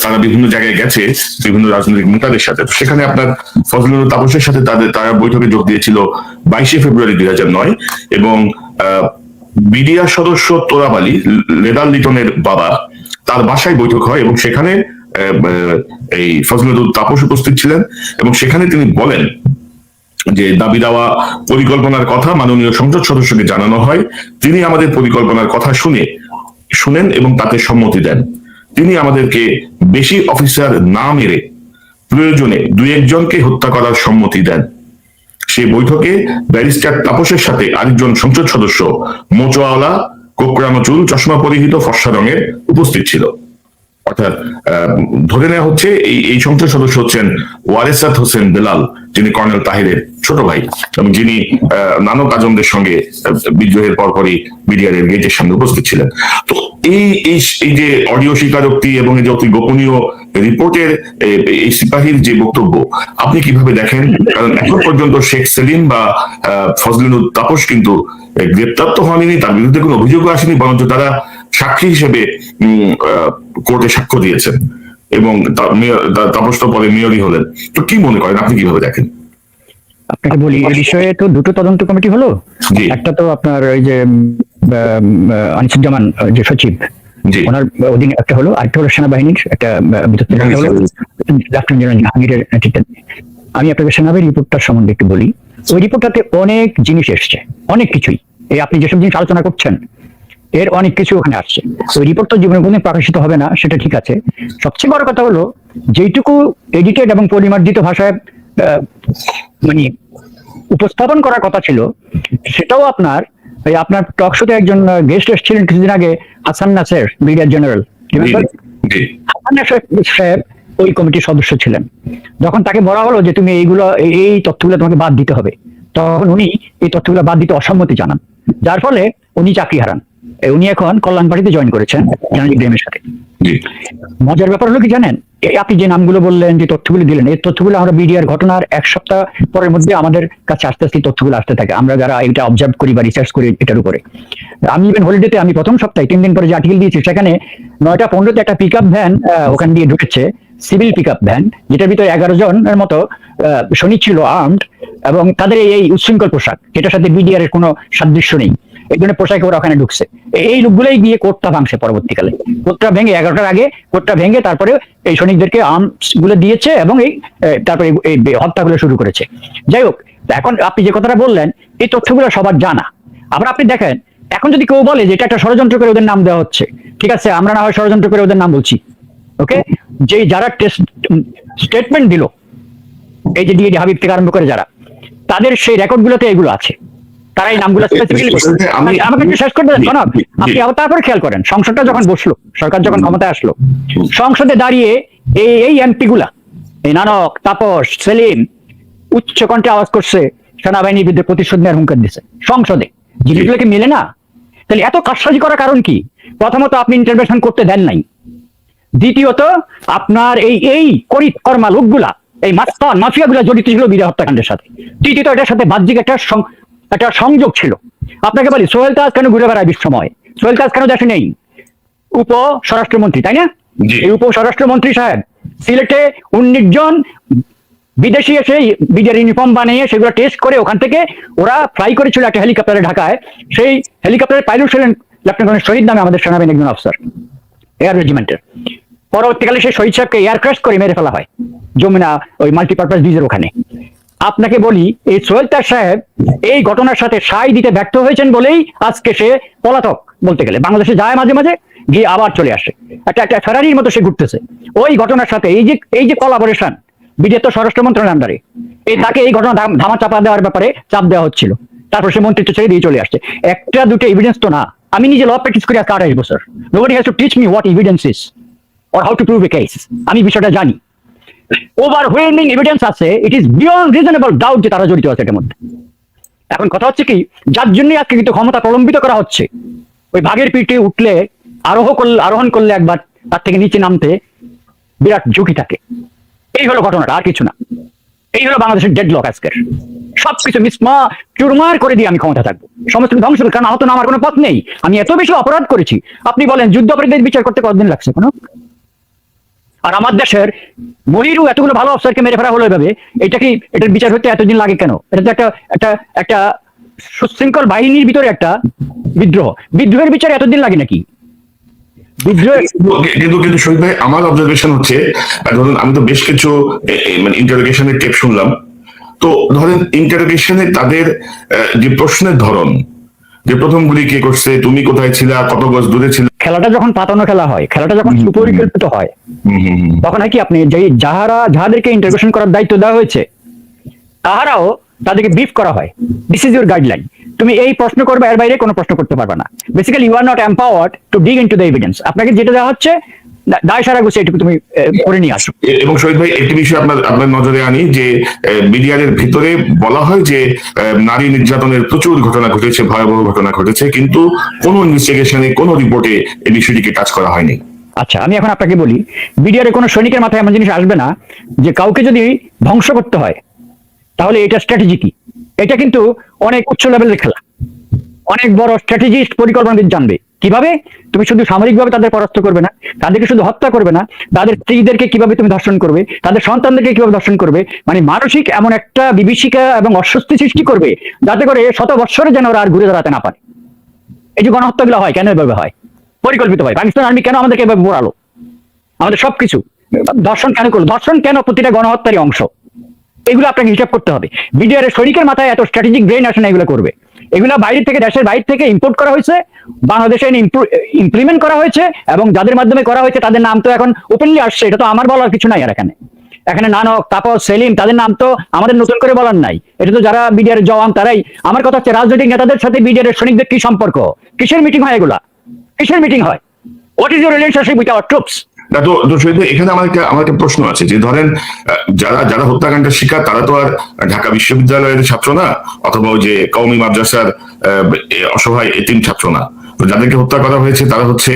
তারা বিভিন্ন জায়গায় গেছে বিভিন্ন রাজনৈতিক নেতাদের সাথে। সেখানে আপনার ফজলিনুর তাপসের সাথে তারা বৈঠকে যোগ দিয়েছিল 22শে ফেব্রুয়ারি 2009 এবং বিডিআর সদস্য তোরাব আলী, লেদার লিটনের বাবা, তার বাসায় বৈঠক হয় এবং সেখানে এই ফজলিনুর তাপস উপস্থিত ছিলেন এবং সেখানে তিনি বলেন যে দাবি দেওয়া পরিকল্পনার কথা মাননীয় সংসদ সদস্যকে জানানো হয়, তিনি আমাদের পরিকল্পনার কথা শুনেন এবং তাতে সম্মতি দেন। তিনি আমাদেরকে বেশি অফিসার না মেরে প্রয়োজনে 2-1 জনকে হত্যা করার সম্মতি দেন। সেই বৈঠকে ব্যারিস্টার তাপসের সাথে আরেকজন সংসদ সদস্য মোচওয়ালা, কোকড়ানো চুল, চশমা পরিহিত, ফর্সা রঙের উপস্থিত ছিল। অর্থাৎ ধরে নেওয়া হচ্ছে এই সংসদ সদস্য হচ্ছেন ওয়ারেসাত হোসেন বেলাল, যিনি কর্নেল তাহিরের ছোট ভাই এবং যিনি নানক আজমদের সঙ্গে বিদ্রোহের পরপরই বিডিআরের গেটের সামনে উপস্থিত ছিলেন। তো এই যে অডিও স্বীকারোক্তি এবং এই যে অতি গোপনীয় রিপোর্টের এই সিপাহীর যে বক্তব্য আপনি কিভাবে দেখেন? কারণ এখন পর্যন্ত শেখ সেলিম বা ফজলিনুর তাপস কিন্তু গ্রেপ্তার তো হয়নি, তার বিরুদ্ধে কোনো অভিযোগও আসেনি, বরঞ্চ তারা সাক্ষী হিসেবে কোর্টে সাক্ষ্য দিয়েছেন এবং তাপস তো পরে মেয়রই হলেন। তো কি মনে করেন, আপনি কিভাবে দেখেন? আপনাকে বলি, এই বিষয়ে তো দুটো তদন্ত কমিটি হলো। একটা তো আপনার ওই যে আনিসুজ্জামান যে সচিব, ওনার অধীনে একটা হলো, আরেকটা হলো সেনাবাহিনীর একটা লেফটেন্যান্ট জেনারেল জাহাঙ্গীরের নেতৃত্বে। আমি আপনাকে সেনাবাহিনীর রিপোর্টটার সম্বন্ধে একটু বলি। ওই রিপোর্টটাতে অনেক জিনিস এসছে, অনেক কিছুই, এই আপনি যেসব জিনিস আলোচনা করছেন এর অনেক কিছু ওখানে আসছে। ওই রিপোর্ট তো জীবনে কোনোদিন প্রকাশিত হবে না, সেটা ঠিক আছে। সবচেয়ে বড় কথা হলো যেইটুকু এডিটেড এবং পরিমার্জিত ভাষায় মানে উপস্থাপন করার কথা ছিল, সেটাও আপনার টক শোতে একজন গেস্ট এসেছিলেন কিছুদিন আগে, হাসান নাসের, ব্রিগেডিয়ার জেনারেল। হাসান নাসের সাহেব ওই কমিটির সদস্য ছিলেন। যখন তাকে বলা হলো যে তুমি এই তথ্যগুলো তোমাকে বাদ দিতে হবে, তখন উনি এই তথ্যগুলো বাদ দিতে অসম্মতি জানান, যার ফলে উনি চাকরি হারান। উনি এখন কল্যাণ পার্টিতে জয়েন করেছেন জেনারেল ইব্রাহিমের সাথে। মজার ব্যাপার হলো কি জানেন, আপনি যে নামগুলো বললেন, যে তথ্যগুলো দিলেন, এই তথ্যগুলো আমরা বিডিআর ঘটনার 1 সপ্তাহ পরের মধ্যে আমাদের কাছে আস্তে আস্তে তথ্যগুলো আসতে থাকে, আমরা যারা এটা অবজার্ভ করি বা রিসার্চ করি এটার উপরে। আমি ইভেন হলিডেতে আমি প্রথম সপ্তাহে 3 দিন পরে যে আর্টিকেল দিয়েছি, সেখানে 9টা 15তে একটা পিক আপ ভ্যান ওখান দিয়ে ঢুকেছে সিভিল পিক আপ ভ্যান, যেটার ভিতরে 11 জনের মতো সৈনিক ছিল আর্মড, এবং তাদের এই উচ্ছৃঙ্খল পোশাক, যেটার সাথে বিডিআর এর কোনো সাদৃশ্য নেই, এই ধরনের পোশাকে ওরা ওখানে ঢুকছে। এই লোকগুলোই গিয়ে কোর্টটা ভাঙছে পরবর্তীকালে, কোর্টটা ভেঙে 11টার আগে কোর্টটা ভেঙে তারপরে এই সৈনিকদেরকে আর্মস গুলো দিয়েছে এবং তারপরে এই হত্যাগুলো শুরু করেছে। যাই হোক, এখন আপনি যে কথাটা বললেন এই তথ্যগুলো সবার জানা। আবার আপনি দেখেন, এখন যদি কেউ বলে যে এটা একটা ষড়যন্ত্র করে ওদের নাম দেওয়া হচ্ছে, ঠিক আছে, আমরা না হয় ষড়যন্ত্র করে ওদের নাম বলছি, ওকে, যে যারা স্টেটমেন্ট দিল, এই যে ডিএডি হাবিব থেকে আরম্ভ করে যারা, তাদের সেই রেকর্ড গুলোতে এগুলো আছে, তারা এই নামগুলো আমাকে একটু শেষ করতে দেন কনক। আপনি আবার তারপরে খেয়াল করেন, সংসদটা যখন বসলো, সরকার যখন ক্ষমতায় আসলো, সংসদে দাঁড়িয়ে এই এমপি গুলা, এই নানক, তাপস, সেলিম উচ্চ কণ্ঠে আওয়াজ করছে, সেনাবাহিনীর বিরুদ্ধে প্রতিশোধ নেওয়ার হুঙ্কার দিচ্ছে সংসদে। জিনিসগুলোকে মেলে না? তাহলে এত কারসাজি করার কারণ কি? প্রথমত আপনি ইন্টারভেনশন করতে দেন নাই, দ্বিতীয়ত আপনার এই কর্মা লোকগুলা, এই মাফিয়া গুলা জড়িত ছিল বিডিআর হত্যাকাণ্ডের সাথে, তৃতীয়ত এটার সাথে বাহ্যিক একটা সংযোগ ছিল। আপনাকে বলি, সোহেল তাজ কেন ঘুরে বেড়ায় বিশ্বময়? সোহেল তাজ কেন দেশে নেই? উপ স্বরাষ্ট্রমন্ত্রী, তাই না? এই উপ স্বরাষ্ট্রমন্ত্রী সাহেব সিলেটে 19 জন বিদেশি এসে বিডিআর ইউনিফর্ম বানিয়ে সেগুলো টেস্ট করে ওখান থেকে ওরা ফ্লাই করেছিল একটা হেলিকপ্টারে ঢাকায়। সেই হেলিকপ্টারের পাইলট ছিলেন লেফটেন্যান্ট শহীদ নামে আমাদের সেনাবাহিনীর একজন অফিসার, এয়ার রেজিমেন্টের। পরবর্তীকালে সেই শহীদ সাহেবকে এয়ার ক্র্যাশ করে মেরে ফেলা হয় যমুনা ওই মাল্টিপারপাস ব্রিজের ওখানে। আপনাকে বলি, এই সোহেল তাজ সাহেব এই ঘটনার সাথে সাই দিতে ব্যর্থ হয়েছেন বলেই আজকে সে পলাতক বলতে গেলে। বাংলাদেশে যায় মাঝে মাঝে, গিয়ে আবার চলে আসে, একটা ফেরারির মতো সে ঘুরতেছে। ওই ঘটনার সাথে এই যে কোলাবোরেশন, বিডিআর তো স্বরাষ্ট্র মন্ত্রণালয়ের আন্ডারে, তাকে এই ঘটনা ধামা চাপা দেওয়ার ব্যাপারে চাপ দেওয়া হচ্ছিল। তারপর সে মন্ত্রিত্ব ছেড়ে দিয়ে চলে আসছে। একটা দুটো এভিডেন্স তো না। আমি নিজে ল প্র্যাকটিস করি আজকে 28 বছর। Nobody has to teach me what evidence is or how to prove A case. আমি বিষয়টা জানি। ওভারওয়েলমিং এভিডেন্স আছে, it is beyond reasonable doubt যে তারা জড়িত আছে এটার মধ্যে। এখন কথা হচ্ছে কি, যার জন্য আজকে কিন্তু ক্ষমতা প্রলম্বিত করা হচ্ছে, ওই ভাগের পিঠে উঠলে আরোহণ করলে একবার তার থেকে নিচে নামতে বিরাট ঝুঁকি থাকে। এই হলো ঘটনাটা, আর কিছু না। এই হলো বাংলাদেশের ডেডলক আজকের। সবকিছু চুরমার করে দিয়ে আমি ক্ষমতা থাকবো, সমস্ত ধ্বংস, কারণ আহত না আমার কোনো পথ নেই। আমি এত বেশি অপরাধ করেছি। আপনি বলেন যুদ্ধ অপরাধীদের বিচার করতে কতদিন লাগছে কোনো? আর আমার দেশের মহিরু এতগুলো ভালো অফিসারকে মেরে ফেলা হলো এভাবে, এটার বিচার হতে এতদিন লাগে কেন? এটা তো একটা সুশৃঙ্খল বাহিনীর ভিতরে একটা বিদ্রোহের বিচার এতদিন লাগে নাকি? কিন্তু শহীদ ভাই, আমার অবজারভেশন হচ্ছে, ধরুন আমি তো বেশ কিছু মানে ইন্টারোগেশনের টেপ শুনলাম, তো ধরেন ইন্টারোগেশনে তাদের যে প্রশ্নের ধরন, যে প্রথম গুলি কে করছে, তুমি কোথায় ছিলা, কত গজ দূরে ছিল, খেলাটা যখন পাতানো খেলা হয়, খেলাটা যখন সুপরিকল্পিত হয়, তখন হয় কি, আপনি যাহাদেরকে ইন্টারোগেশন করার দায়িত্ব দেওয়া হয়েছে তাহারাও তাদেরকে ব্রিফ করা হয়, দিস ইজ ইউর গাইডলাইন, তুমি এই প্রশ্ন করবে, এর বাইরে কোনো প্রশ্ন করতে পারবে না। Basically you are not empowered to dig into the evidence. আপনাকে যেটা দেওয়া হচ্ছে দায় সারা গুছে এটুকু তুমি করে নিয়ে আসো। এবং শহীদ ভাই, একটি বিষয় আপনার নজরে আনি, যে বিডিআর এর ভিতরে বলা হয় যে নারী নির্যাতনের প্রচুর ঘটনা ঘটেছে, ভয়াবহ ঘটনা ঘটেছে, কিন্তু কোনো ইনভেস্টিগেশনে, কোনো রিপোর্টে এই বিষয়টিকে টাচ করা হয়নি। আচ্ছা, আমি এখন আপনাকে বলি, বিডিআর এর কোনো সৈনিকের মাথায় এমন জিনিস আসবে না যে কাউকে যদি ধ্বংস করতে হয় তাহলে এটা স্ট্র্যাটেজি কি। এটা কিন্তু অনেক উচ্চ লেভেলের খেলা, অনেক বড় স্ট্র্যাটেজিস্ট পরিকল্পনাবিদ জানবে কিভাবে তুমি শুধু সামরিকভাবে তাদের পরাস্ত করবে না, তাদেরকে শুধু হত্যা করবে না, তাদের স্ত্রীদেরকে কিভাবে তুমি ধর্ষণ করবে, তাদের সন্তানদেরকে কিভাবে ধর্ষণ করবে, মানে মানসিক এমন একটা বিভীষিকা এবং অস্বস্তি সৃষ্টি করবে যাতে করে শত বৎসরে যেন ওরা আর ঘুরে দাঁড়াতে না পারে। এই যে গণহত্যাগুলো হয় কেন এভাবে হয়? পরিকল্পিত হয়। পাকিস্তান আর্মি কেন আমাদেরকে এভাবে মোড়ালো? আমাদের সবকিছু ধর্ষণ কেন করলো? ধর্ষণ কেন প্রতিটা গণহত্যারই অংশ? এগুলো আপনাকে হিসাব করতে হবে। বিডিআর এর সৈনিকের মাথায় এত স্ট্র্যাটেজিক ব্রেন আসে না এগুলো করবে। এগুলো বাইরে থেকে, দেশের বাইরে থেকে ইম্পোর্ট করা হয়েছে, বাংলাদেশে ইমপ্লিমেন্ট করা হয়েছে, এবং যাদের মাধ্যমে করা হয়েছে তাদের নাম তো এখন ওপেনলি আসছে। এটা তো আমার বলার কিছু নাই। আর এখানে নানক, তাপস, সেলিম, তাদের নাম তো আমাদের নতুন করে বলার নাই। এটা তো যারা বিডিআর এর জওয়ান তারাই। আমার কথা হচ্ছে, রাজনৈতিক নেতাদের সাথে বিডিআর এর সৈনিকদের কি সম্পর্ক? কিসের মিটিং হয় এগুলা? কিসের মিটিং হয়? What is your relationship with our troops? এখানে আমার একটা প্রশ্ন আছে, যে ধরেন যারা হত্যাকাণ্ডের শিকার তারা তো আর ঢাকা বিশ্ববিদ্যালয়ের ছাত্র না, অথবা ওই যে কওমি মাদ্রাসার অসহায় এতিম ছাত্র না। তো যাদেরকে হত্যা করা হয়েছে তারা হচ্ছে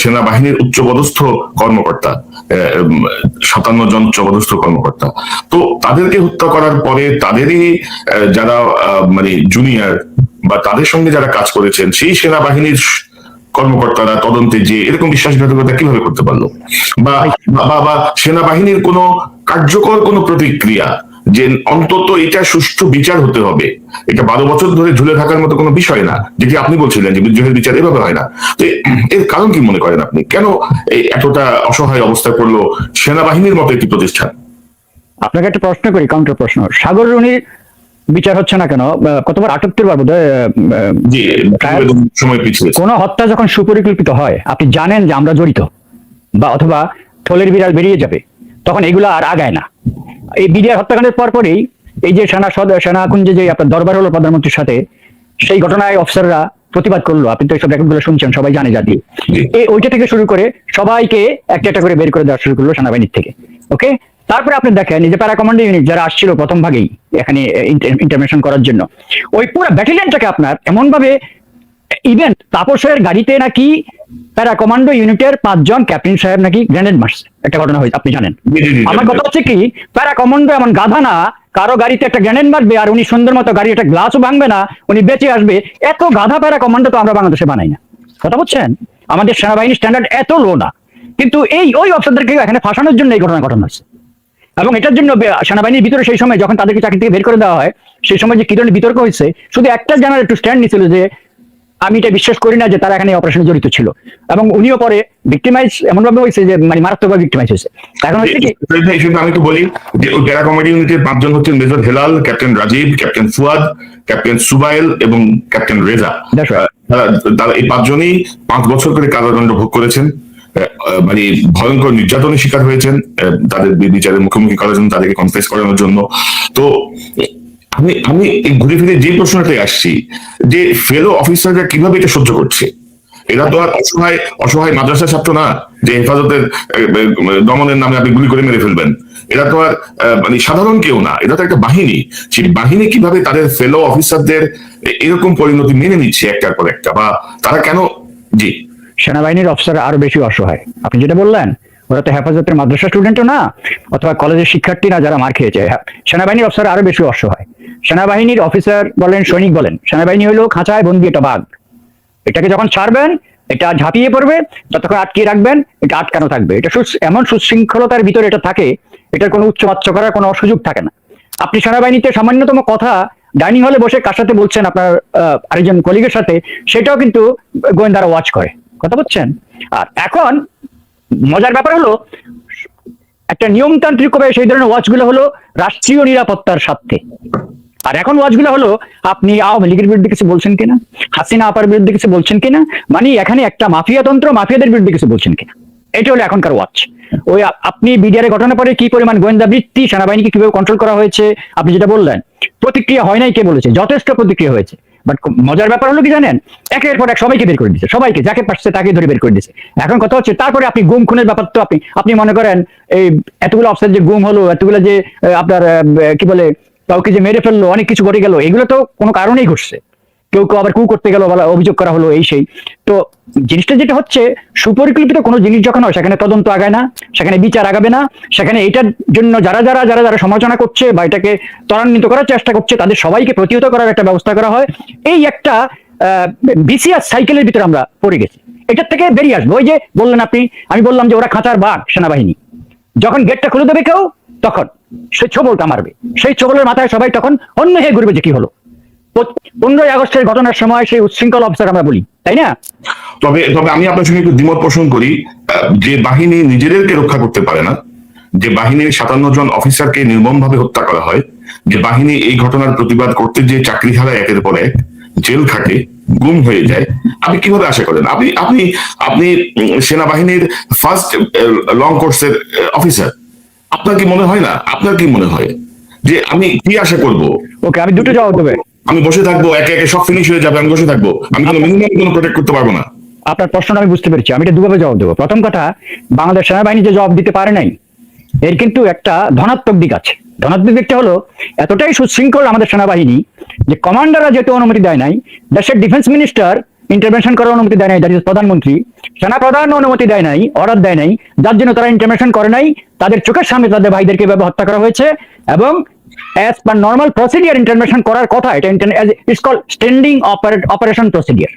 সেনাবাহিনীর উচ্চপদস্থ কর্মকর্তা, 57 জন উচ্চপদস্থ কর্মকর্তা। তো তাদেরকে হত্যা করার পরে তাদেরই যারা মানে জুনিয়র বা তাদের সঙ্গে যারা কাজ করেছেন, সেই সেনাবাহিনীর কর্মকর্তারা তদন্তে যে এরকম বিশ্বাসঘাতকতা কিভাবে করতে পারলো? বা বা বা সেনাবাহিনীর কোনো কার্যকর কোনো প্রতিক্রিয়া যে অন্তত এটা সুষ্ঠু বিচার হতে হবে, এটা 12 বছর ধরে ঝুলে থাকার মতো কোনো বিষয় না, যেটি আপনি বলছিলেন যে বিদ্রোহের বিচার এভাবে হয় না। তো এর কারণ কি মনে করেন আপনি? কেন এই এতটা অসহায় অবস্থায় পড়লো সেনাবাহিনীর মতো একটি প্রতিষ্ঠান? আপনাকে একটা প্রশ্ন করি, কাউন্টার প্রশ্ন। সাগর রুনির বিচার হচ্ছে না কেন? কতবার 78 বার বোধহয় জি, সময় পিছিয়ে। কোন হত্যা যখন সুপরিকল্পিত হয়, আপনি জানেন যে আমরা জড়িত বা অথবা থলের বিড়াল বেরিয়ে যাবে, তখন এগুলো আর আগায় না। এই বিডিআর হত্যাকাণ্ডের পরপরই এই যে সেনাকুঞ্জে যে আপনার দরবার হলো প্রধানমন্ত্রীর সাথে, সেই ঘটনায় অফিসাররা প্রতিবাদ করলো। আপনি তো এইসব রেকর্ডগুলো শুনছেন, সবাই জানে জাতি। ওইটা থেকে শুরু করে সবাইকে একটা একটা করে বের করে দেওয়া শুরু করলো সেনাবাহিনীর থেকে। ওকে, তারপরে আপনি দেখেন এই যে প্যারা কমান্ডো ইউনিট যারা আসছিল প্রথম ভাগেই এখানে ইন্টারভেনশন করার জন্য, ওই পুরো ব্যাটালিয়নটাকে আপনার এমন ভাবে, ইভেন তাপসের গাড়িতে নাকি প্যারা কমান্ডো ইউনিটের 5 জন ক্যাপ্টেন সাহেব নাকি গ্রেনেড মারছে, একটা ঘটনা হয়েছে, আপনি জানেন। আমার কথা হচ্ছে কি, প্যারা কমান্ডো এমন গাধা না, কারো গাড়িতে একটা গ্রেনেড মারবে আর উনি সুন্দর মতো গাড়ি একটা গ্লাসও ভাঙবে না, উনি বেঁচে আসবে। এত গাধা প্যারা কমান্ডো তো আমরা বাংলাদেশে বানাই না, কথা বলছেন? আমাদের সেনাবাহিনীর স্ট্যান্ডার্ড এত লো না, কিন্তু ওই অফিসারদেরকে এখানে ফাঁসানোর জন্য এই ঘটনা হচ্ছে। এবং এটার জন্য সেনাবাহিনীর ভিতরে সেই সময় যখন তাদেরকে চাকরি থেকে বের করে দেওয়া হয়, সেই সময় যে কি ধরনের বিতর্ক হয়েছে, শুধু একটা জেনারেল একটু স্ট্যান্ড নিয়েছিল যে আমি এটা বিশ্বাস করি না যে তারা এখানে অপারেশনে জড়িত ছিল, এবং উনিও পরে ভিক্টিমাইজ এমন ভাবে হয়েছে যে মানে মারাত্মকভাবে ভিক্টিমাইজ হয়েছে। এখন হচ্ছে কি, আমি তো বলি যে ওই প্যারা কমান্ডো ইউনিটের 5 জন হচ্ছেন major Helal, captain Rajib, captain Fuad, captain Subail এবং ক্যাপ্টেন রেজা। তারা এই 5 জনই 5 বছর করে কারাদণ্ড ভোগ করেছেন, মানে ভয়ঙ্কর নির্যাতনের শিকার হয়েছেন তাদের বিচারের মুখোমুখি করার জন্য, তাদেরকে কনফেস করানোর জন্য। তো আমি ঘুরে ফিরে যে প্রশ্নটাই আসছি যে ফেলো অফিসাররা কিভাবে এটা সহ্য করছে? এরা তো আর অসহায় মাদ্রাসা ছাত্র না যে হেফাজতের দমনের নামে আপনি গুলি করে মেরে ফেলবেন। এরা তো আর মানে সাধারণ কেউ না, এটা তো একটা বাহিনী। সেই বাহিনী কিভাবে তাদের ফেলো অফিসারদের এরকম পরিণতি মেনে নিচ্ছে একটার পর একটা, বা তারা কেন? জি, সেনাবাহিনীর অফিসার আরো বেশি অসহায়। আপনি যেটা বললেন, ওরা তো হেফাজতের মাদ্রাসা স্টুডেন্টও না অথবা কলেজের শিক্ষার্থী না যারা মার খেয়েছে। সেনাবাহিনীর অফিসার আরো বেশি অসহায়। সেনাবাহিনীর অফিসার বলেন, সৈনিক বলেন, সেনাবাহিনী হলো খাঁচায় বন্দি একটা বাঘ। এটাকে যখন ছাড়বেন এটা ঝাঁপিয়ে পড়বে, যতক্ষণ আটকিয়ে রাখবেন এটা আটকানো থাকবে। এটা এমন সুশৃঙ্খলতার ভিতরে এটা থাকে, এটার কোনো উচ্চবাচ্য করার কোনো সুযোগ থাকে না। আপনি সেনাবাহিনীতে সামান্যতম কথা ডাইনিং হলে বসে কার সাথে বলছেন, আপনার আরেকজন কলিগের সাথে, সেটাও কিন্তু গোয়েন্দারা ওয়াচ করে, কথা বলছেন। আর এখন মজার ব্যাপার হলো, একটা নিয়মতান্ত্রিক ভাবে সেই ধরনের ওয়াচগুলো হলো রাষ্ট্রীয় নিরাপত্তার স্বার্থে, আর এখন ওয়াচগুলো হলো আপনি আওয়ামী লীগের বিরুদ্ধে কিছু বলছেন কিনা, হাসিনা আপার বিরুদ্ধে কিছু বলছেন কিনা, মানে এখানে একটা মাফিয়াতন্ত্র, মাফিয়াদের বিরুদ্ধে কিছু বলছেন কিনা, এটা হলো এখনকার ওয়াচ। ওই আপনি বিডিআর ঘটনা পরে কি পরিমাণ গোয়েন্দা বৃত্তি, সেনাবাহিনীকে কিভাবে কন্ট্রোল করা হয়েছে, আপনি যেটা বললেন, প্রতিক্রিয়া হয় নাই কে বলেছে? যথেষ্ট প্রতিক্রিয়া হয়েছে। বাট মজার ব্যাপার হলো কি জানেন, একের পর এক সবাইকে বের করে দিচ্ছে, সবাইকে যাকে পারছে তাকে ধরে বের করে দিচ্ছে। এখন কথা হচ্ছে, তারপরে আপনি গুম খুনের ব্যাপার তো আপনি মনে করেন এই এতগুলো অফিসার যে গুম হলো, এতগুলো যে আপনার কি বলে কাউকে যে মেরে ফেললো, অনেক কিছু ঘটে গেল, এগুলো তো কোনো কারণেই ঘটছে। কেউ কেউ আবার করতে গেল, অভিযোগ করা হলো, এই সেই। তো জিনিসটা যেটা হচ্ছে, সুপরিকল্পিত কোনো জিনিস যখন হয় সেখানে তদন্ত আগায় না, সেখানে বিচার আগাবে না, সেখানে এটার জন্য যারা যারা যারা যারা সমালোচনা করছে বা এটাকে ত্বরান্বিত করার চেষ্টা করছে তাদের সবাইকে প্রতিহত করার একটা ব্যবস্থা করা হয়। এই একটা বিসিএস সাইকেলের ভিতরে আমরা পড়ে গেছি। এটার থেকে বেরিয়ে আসবো। ওই যে বললেন আপনি, আমি বললাম যে ওরা খাঁচার বাঘ সেনাবাহিনী, যখন গেটটা খুলে দেবে কেউ তখন সেই ছবলটা মারবে, সেই ছবলের মাথায় সবাই তখন অন্য হয়ে ঘুরবে যে কি হলো। 15ই আগস্টের ঘটনার সময় সেই উচ্ছৃঙ্খল অফিসার আমরা বলি, তাই না? তবে আমি আপনার সঙ্গে একটু দ্বিমত পোষণ করি। যে বাহিনী নিজেদেরকে রক্ষা করতে পারে না, যে বাহিনীর 57 জন অফিসারকে নির্মমভাবে হত্যা করা হয়, যে বাহিনী এই ঘটনার প্রতিবাদ করতে যে চাকরি হারায়, একের পর এক জেল খাটে, গুম হয়ে যায়, আপনি কিভাবে আশা করেন? আপনি সেনাবাহিনীর ফার্স্ট লং কোর্সের অফিসার, আপনার কি মনে হয় না, আপনার কি মনে হয় যে আমি কি আশা করব? ওকে, আমি দুটো জবাব দেবো। আমি বসে থাকবো, একে একে সব ফিনিশ হয়ে যাবে, আমি বসে থাকবো, আমি কোনো মিনিমাম কোনো প্রোটেক্ট করতে পারবো না? আপনার প্রশ্নটা আমি বুঝতে পেরেছি, আমি এটা দুভাবে জবাব দেবো। প্রথম কথা, বাংলাদেশ সেনাবাহিনী যে জবাব দিতে পারে নাই, এর কিন্তু একটা ধনাত্মক দিক আছে। ধনাত্মক দিকটা হলো, এতটাই সুশৃঙ্খল আমাদের সেনাবাহিনী যে কমান্ডাররা যেহেতু অনুমতি দেয় নাই, দেশের ডিফেন্স মিনিস্টার ইন্টারভেনশন করার অনুমতি দেয় নাই, দ্যাট ইজ প্রধানমন্ত্রী, সেনা প্রধান অনুমতি দেয় নাই, অর্ডার দেয় নাই, যার জন্য তারা ইন্টারভেনশন করে নাই, তাদের চোখের সামনে তাদের ভাইদেরকে এভাবে হত্যা করা হয়েছে। এবং as per normal procedure intervention করার কথা, এটা it's called standing operation procedure,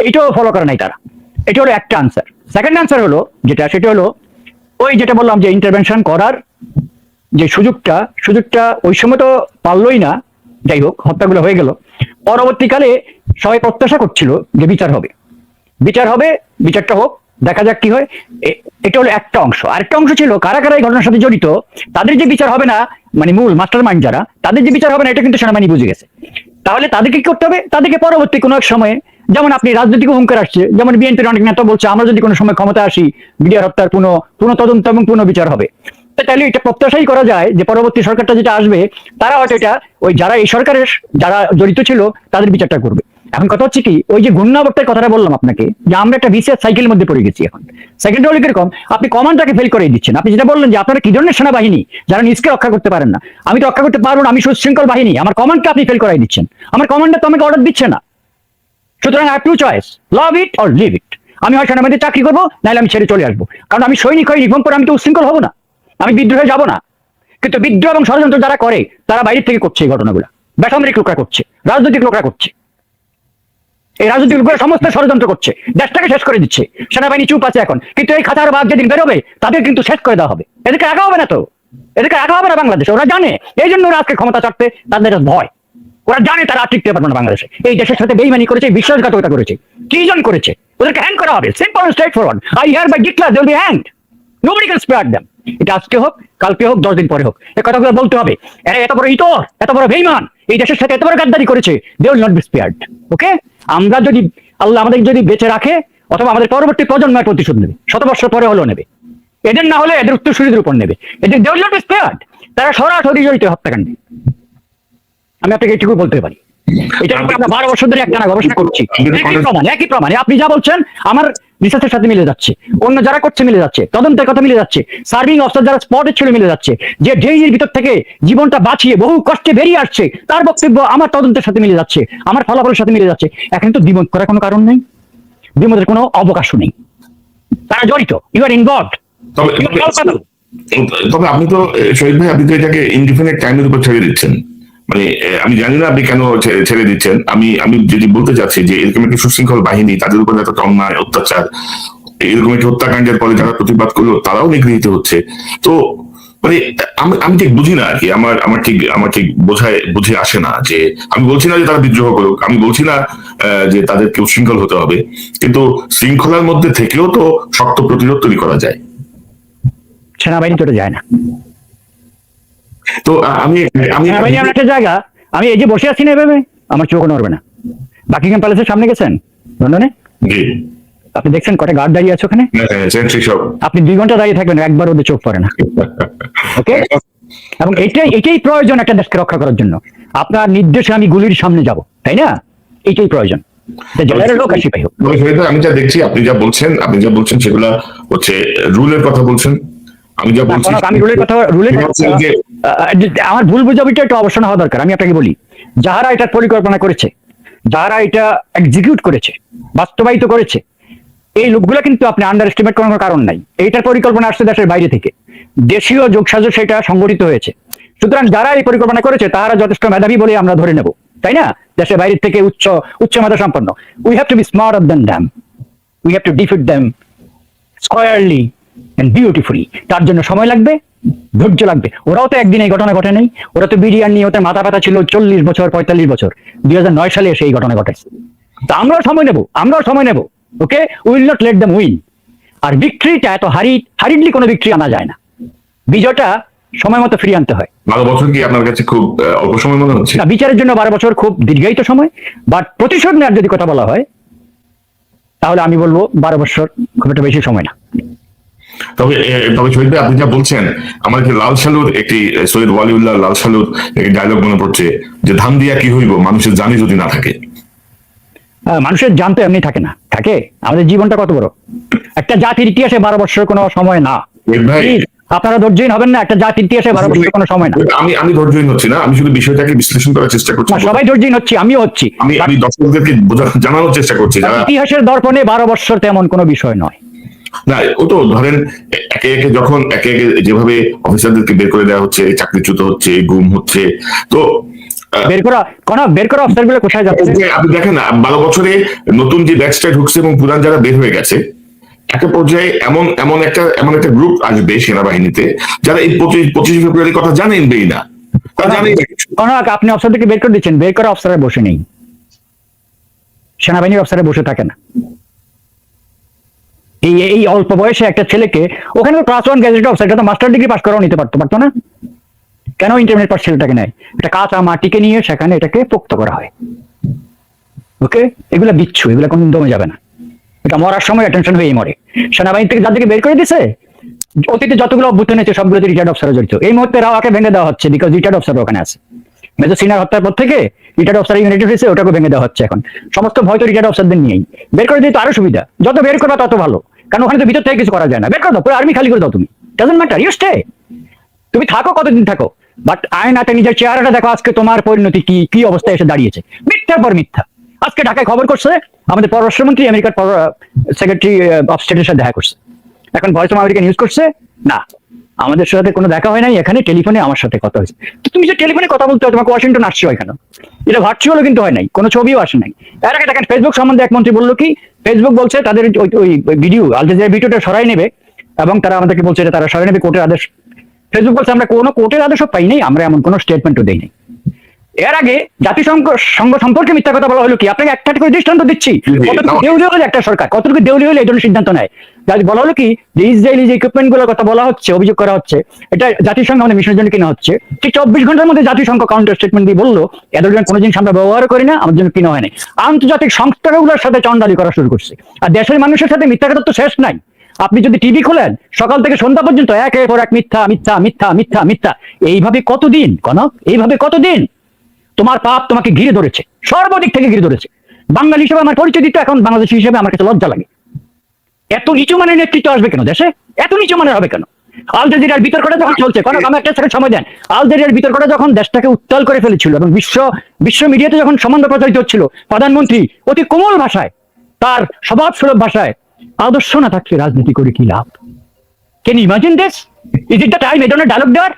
এইটাও ফলো করে নাই তারা। এটা হলো একটা আনসার। সেকেন্ড আনসার হলো সেটা হলো ওই যেটা বললাম যে ইন্টারভেনশন করার যে সুযোগটা ওই সময় তো পারলোই না। যাই হোক, হত্যাগুলো হয়ে গেল। পরবর্তীকালে সবাই প্রত্যাশা করছিল যে বিচার হবে, বিচারটা হোক, দেখা যাক কি হয়। এটা হলো একটা অংশ। আরেকটা অংশ ছিল কারা কারা এই ঘটনার সাথে জড়িত, তাদের যে বিচার হবে না, মানে মূল মাস্টার মাইন্ড যারা, তাদের যে বিচার হবে না, এটা কিন্তু সেনাবাহিনী বুঝে গেছে। তাহলে তাদেরকে কি করতে হবে? তাদেরকে পরবর্তী কোনো এক সময়ে, যেমন আপনি রাজনৈতিক হুঙ্কার আসছে, যেমন বিএনপির অনেক নেতা বলছে আমরা যদি কোনো সময় ক্ষমতা আসি বিডিআর হত্যার পুনঃ তদন্ত এবং পুনঃ বিচার হবে। তাহলে এটা প্রত্যাশাই করা যায় যে পরবর্তী সরকারটা যেটা আসবে তারা হয়তো এটা ওই যারা এই সরকারের যারা জড়িত ছিল তাদের বিচারটা করবে। এখন কথা হচ্ছে কি, ওই যে ঘূর্ণাবর্তের কথাটা বললাম আপনাকে, যে আমরা একটা ভিসিএস সাইকেলের মধ্যে পড়ে গেছি। এখন সেকেন্ড হলো কিরকম, আপনি কমান্ডটাকে ফেল করে দিচ্ছেন। আপনি যেটা বললেন যে আপনারা কি ধরনের সেনাবাহিনী যারা নিজকে রক্ষা করতে পারেন না। আমি তো রক্ষা করতে পারবো না, আমি সুশৃঙ্খল বাহিনী, আমার কমান্ডকে আপনি ফেল করাই দিচ্ছেন। আমার কমান্ডার তো আমাকে অর্ডার দিচ্ছে না। সুতরাং I have two choice, love it or leave it. আমি হয় সেনাবাহিনীতে চাকরি করবো, নাহলে আমি ছেড়ে চলে আসবো। কারণ আমি সৈনিক হয়ে রিফর্ম করে আমি তো উশৃঙ্খল হবো না, আমি বিদ্রোহে যাবো না। কিন্তু বিদ্রোহ এবং ষড়যন্ত্র যারা করে তারা বাইরে থেকে করছে এই ঘটনাগুলো, বেসামরিক লোকরা করছে, রাজনৈতিক লোকরা করছে। এই রাজনৈতিক লোকরা সমস্ত ষড়যন্ত্র করছে, দেশটাকে শেষ করে দিচ্ছে। সেনাবাহিনী চুপ আছে এখন, কিন্তু এই খাতার ভাগ যেদিন বেরোবে তাদের কিন্তু শেষ করে দেওয়া হবে। এদেরকে রাখা হবে না তো, এদেরকে রাখা হবে না বাংলাদেশে। ওরা জানে, এই জন্য ওরা আজকে ক্ষমতা চাটতে তাদের ভয়। ওরা জানে তারা টিকতে পারবে না বাংলাদেশে। এই দেশের সাথে বেইমানি করেছে, বিশ্বাসঘাতকতা করেছে। কি জন করেছে? ওদেরকে হ্যাং করা হবে, simple and straight forward. I hereby declare they will be hanged, nobody can spare them. এটা আজকে হোক, কালকে হোক, 10 দিন পরে হোক, এই কথাগুলো বলতে হবে। এরা এত বড় ইতর, এত বড় বেইমান, এই দেশের সাথে এত বড় গাদ্দারি করেছে, they will not be spared. Okay, আমরা যদি আল্লাহ আমাদের যদি বেঁচে রাখে, অথবা আমাদের পরবর্তী প্রজন্মের প্রতিশোধ নেবে, 100 বছর পরে হলেও নেবে। এদের না হলে এদের উত্তরসূরিদের উপর নেবে। এদের they will not be spared. তারা সরাসরি জড়িত হত্যাকাণ্ডে। আমি আপনাকে এটুকু বলতে পারি। এটা আমরা 12 বছর ধরে একটানা গবেষণা করছি। একই প্রমাণে আপনি যা বলছেন আমার রিসার্চের সাথে মিলে যাচ্ছে, অন্য যারা করছে মিলে যাচ্ছে, তদন্তের কথা মিলে যাচ্ছে, সার্ভিং অফিসার যারা স্পটে ছিল মিলে যাচ্ছে, যে ডেইলির ভিতর থেকে জীবনটা বাঁচিয়ে বহু কষ্টে বেরিয়ে আসছে, তার বক্তব্য আমার তদন্তের সাথে মিলে যাচ্ছে, আমার ফলাফলের সাথে মিলে যাচ্ছে। এখন তো দ্বিমত করার কোনো কারণ নেই, দ্বিমতের কোনো অবকাশও নেই। তারা জড়িত, ইউ আর ইনভলভড। তবে আপনি তো শহীদ ভাই, আপনি তো এটাকে ইনডিফিনিট টাইমের উপর ছেড়ে দিচ্ছেন। মানে আমি জানি না আপনি কেন ছেড়ে দিচ্ছেন। আমি যদি বলতে চাচ্ছি যে এরকম একটি সুশৃঙ্খল বাহিনী, তাদের উপর এত অন্যায় অত্যাচার, এরকম একটি হত্যাকাণ্ডের পরে যারা প্রতিবাদ করলো তারাও নিগৃহীত হচ্ছে। তো মানে আমি ঠিক বুঝি না আর কি, আমার ঠিক বুঝে আসে না। যে আমি বলছি না যে তারা বিদ্রোহ করুক, আমি বলছি না যে তাদেরকে উশৃঙ্খল হতে হবে, কিন্তু শৃঙ্খলার মধ্যে থেকেও তো শক্ত প্রতিরোধ তৈরি করা যায়। সেনাবাহিনী তো যায় না। তো আমি একটা জায়গা, আমি এই যে বসে আছি না এভাবে, আমার চোখ নড়বে না। বাকিংহাম প্যালেসের সামনে গেছেন লন্ডনে? আপনি দেখছেন কটা গার্ড দাঁড়িয়ে আছে ওখানে? আপনি 2 ঘন্টা দাঁড়িয়ে থাকবেন, একবার ওদের চোখ পড়ে না। ওকে, এবং এটাই প্রয়োজন একটা দেশকে রক্ষা করার জন্য। আপনার নির্দেশে আমি গুলির সামনে যাব, তাই না? এটাই প্রয়োজন। আমি যা দেখছি, আপনি যা বলছেন সেগুলা হচ্ছে রুলের কথা বলছেন। আমি যা বলছি, আমি রুলের কথা আমার ভুল বুঝাবুঝিটা একটু অবসান হওয়া দরকার। আমি আপনাকে বলি, যারা এটা পরিকল্পনা করেছে, যারা এটা এক্সিকিউট করেছে, বাস্তবায়িত করেছে, এই লোকগুলো কিন্তু আপনি আন্ডার এস্টিমেট করার কারণ নাই। এইটার পরিকল্পনা আসছে দেশের বাইরে থেকে, দেশীয় যোগসাজশ সেটা সংগঠিত হয়েছে। সুতরাং যারা এই পরিকল্পনা করেছে তারা যথেষ্ট মেধাবী বলে আমরা ধরে নেব, তাই না? দেশের বাইরে থেকে উচ্চ মেধা সম্পন্ন। We have to be smarter than them, we have to defeat them squarely and beautifully. তার জন্য সময় লাগবে, ধৈর্য লাগবে। ওরাও তো একদিন এই ঘটনা ঘটে নাই। ওরা তো বিডিআর নিয়ে ওদের মাথা ব্যথা ছিল 40 বছর 45 বছর। 2009 সালে এসে এই ঘটনা ঘটেছে। তা আমরাও সময় নেব। Okay, will not let them win. আর ভিক্টরিটা এত হারিডলি কোনো ভিক্টরি আনা যায় না। বিজয়টা সময় মতো ফিরিয়ে আনতে হয়। 12 বছর কি আপনার কাছে খুব অল্প সময় মনে হচ্ছে? না, বিচারের জন্য 12 বছর খুব দীর্ঘায়িত সময়। বাট প্রতিশোধ নেওয়ার যদি কথা বলা হয় তাহলে আমি বলবো 12 বছর খুব একটা বেশি সময় না। তবে শহীদ ভাই, আপনি যা বলছেন, আমার লাল সালুর একটি সৈয়দ ওয়ালিউল্লাহ লাল সালুর একটি ডায়লগ মনে পড়ছে, যে ধান দিয়া কি হইব মানুষের জানি যদি না থাকে। মানুষের জান তো এমনি থাকে না, থাকে। আমাদের জীবনটা কত বড়, একটা জাতির ইতিহাসে 12 বছর কোনো সময় না। আপনারা ধৈর্যহীন হবেন না, একটা জাতির ইতিহাসে 12 বছর কোনো সময় না। আমি ধৈর্যহীন হচ্ছি না, আমি শুধু বিষয়টাকে বিশ্লেষণ করার চেষ্টা করছি। সবাই ধৈর্যহীন হচ্ছি, আমিও হচ্ছি। আমি দর্শকদেরকে জানানোর চেষ্টা করছি ইতিহাসের দর্পণে 12 বছর তেমন কোনো বিষয় নয়। না, ও তো ধরেন একে একে যেভাবে অফিসারদেরকে বের করে দেওয়া হচ্ছে, চাকরিচ্যুত হচ্ছে, গুম হচ্ছে, তো বের করা অফিসার গুলো কোথায় যাচ্ছে? আপনি দেখেন না 12 বছরে নতুন যে ব্যাচটা ঢুকছে এবং পুরান যারা বের হয়ে গেছে, একটা পর্যায়ে এমন একটা গ্রুপ আসবে সেনাবাহিনীতে যারা এই 25 ফেব্রুয়ারির কথা জানেনই না, তারা জানেই না কিছু। আপনি অফিসারদেরকে বের করে দিচ্ছেন, বের করা অফিসারে বসে নেই, সেনাবাহিনীর অফিসারে বসে থাকে না। এই অল্প বয়সে একটা ছেলেকে ওখানে তো ক্লাস 1 গ্যাজেট অফিসার, এটা তো মাস্টার ডিগ্রি পাস করাও নিতে পারতো না? কেন ইন্টারমিডিয়েট পাস ছেলেটাকে নেয়? এটা কাঁচা মাটিকে নিয়ে সেখানে এটাকে পোক্ত করা হয়। ওকে, এগুলা বিচ্ছু, এগুলা কোনদিন দমে যাবে না। এটা মরার সময় অ্যাটেনশন হয়েই মরে। সেনাবাহিনী থেকে যাদেরকে বের করে দিছে, অতীতে যতগুলো অভ্যুত্থান হয়েছে সবগুলোতে রিটায়ার্ড অফিসার জড়িত। এই মুহূর্তে রাওয়াকে ভেঙে দেওয়া হচ্ছে, বিকজ রিটায়ার্ড অফিসার ওখানে আছে। মেজর সিনিয়র হত্যার পর থেকে রিটায়ার্ড অফিসার ইউনাইটেড হয়েছে, ওটাকে ভেঙে দেওয়া হচ্ছে এখন। সমস্ত ভয় তো রিটায়ার্ড অফিসারদের নিয়েই। বের করে দিতে আরো সুবিধা, যত বের করবা তত ভালো, কারণ ওখানে তো ভিতর থেকে কিছু করা যায় না। বের করে দাও, পুরো আর্মি খালি করে দাও, তুমি ডাজন্ট ম্যাটার, ইউ স্টে, তুমি থাকো কতদিন থাকো, বাট আয়নাতে নিজের চেহারাটা দেখো, আজকে তোমার পরিণতি কি কি অবস্থায় এসে দাঁড়িয়েছে। মিথ্যার পর মিথ্যা। আজকে ঢাকায় খবর করছে আমাদের পররাষ্ট্রমন্ত্রী আমেরিকার সেক্রেটারি অফ স্টেটের সাথে দেখা করছে, এখন ভয়েস অফ আমেরিকা নিউজ করছে না আমাদের সাথে কোনো দেখা হয় নাই, এখানে টেলিফোনে আমার সাথে কথা হয়েছে। তো তুমি যে টেলিফোনে কথা বলতে হয়, তোমাকে ওয়াশিংটন আসছে এখানে, এটা ভার্চুয়ালও কিন্তু হয় নাই, কোনো ছবিও আসে নাই। এর আগে দেখেন ফেসবুক সম্বন্ধে এক মন্ত্রী বললো কি, ফেসবুক বলছে তাদের ওই ভিডিও, আল জাজিরার ভিডিওটা সরাই নেবে, এবং তারা আমাদেরকে বলছে এটা তারা সরাই নেবে কোর্টের আদেশ। ফেসবুক বলছে আমরা কোনো কোর্টের আদেশও পাই নাই, আমরা এমন কোনো স্টেটমেন্টও দেই নাই। এর আগে জাতিসংঘ সম্পর্কে মিথ্যা কথা বলা হলো কি, আপনাকে একটা করে দৃষ্টান্ত দিচ্ছি, কতটুকু দেউলিয়া হলে একটা সরকার, কতটুকু দেউলিয়া হলে এই ধরনের সিদ্ধান্ত নেয়। বলা হলো কি, যে ইসরায়েলি যে ইকুইপমেন্ট গুলোর কথা বলা হচ্ছে, অভিযোগ করা হচ্ছে, এটা জাতিসংঘ আমাদের মিশনের জন্য কিনা হচ্ছে, ঠিক 24 ঘন্টার মধ্যে জাতিসংঘ কাউন্টার স্টেটমেন্ট দিয়ে বললো এদের জন্য কোনো জিনিস আমরা ব্যবহার করি না, আমাদের জন্য কিনা হয় না। আন্তর্জাতিক সংস্থাগুলোর সাথে চন্ডালি করা শুরু করছে, আর দেশের মানুষের সাথে মিথ্যা কথা তো শেষ নাই। আপনি যদি টিভি খোলেন সকাল থেকে সন্ধ্যা পর্যন্ত একের পর এক মিথ্যা মিথ্যা মিথ্যা মিথ্যা মিথ্যা, এইভাবে কতদিন কনক, এইভাবে কতদিন? তোমার পাপ তোমাকে ঘিরে ধরেছে, সর্বদিক থেকে ঘিরে ধরেছে। বাঙালি হিসেবে আমার পরিচয় দিতে এখন বাংলাদেশী হিসেবে আমার কাছে লজ্জা লাগে। এত নিচু মানের নেতৃত্ব আসবে কেন দেশে? এত নিচু মানের হবে কেন? আল জাজিরার বিতর্কটা যখন চলছে, আমি একটা সেকেন্ড সময় দেন, আল জাজিরার বিতর্কটা যখন দেশটাকে উত্তাল করে ফেলেছিল এবং বিশ্ব মিডিয়াতে যখন সম্বন্ধ প্রচারিত হচ্ছিল, প্রধানমন্ত্রী অতি কোমল ভাষায়, তার স্বভাব সুলভ ভাষায়, আদর্শ না থাকলে রাজনীতি করে কি লাভ? Can you imagine this? Is it the time এই ধরনের ডায়লগ দেওয়ার?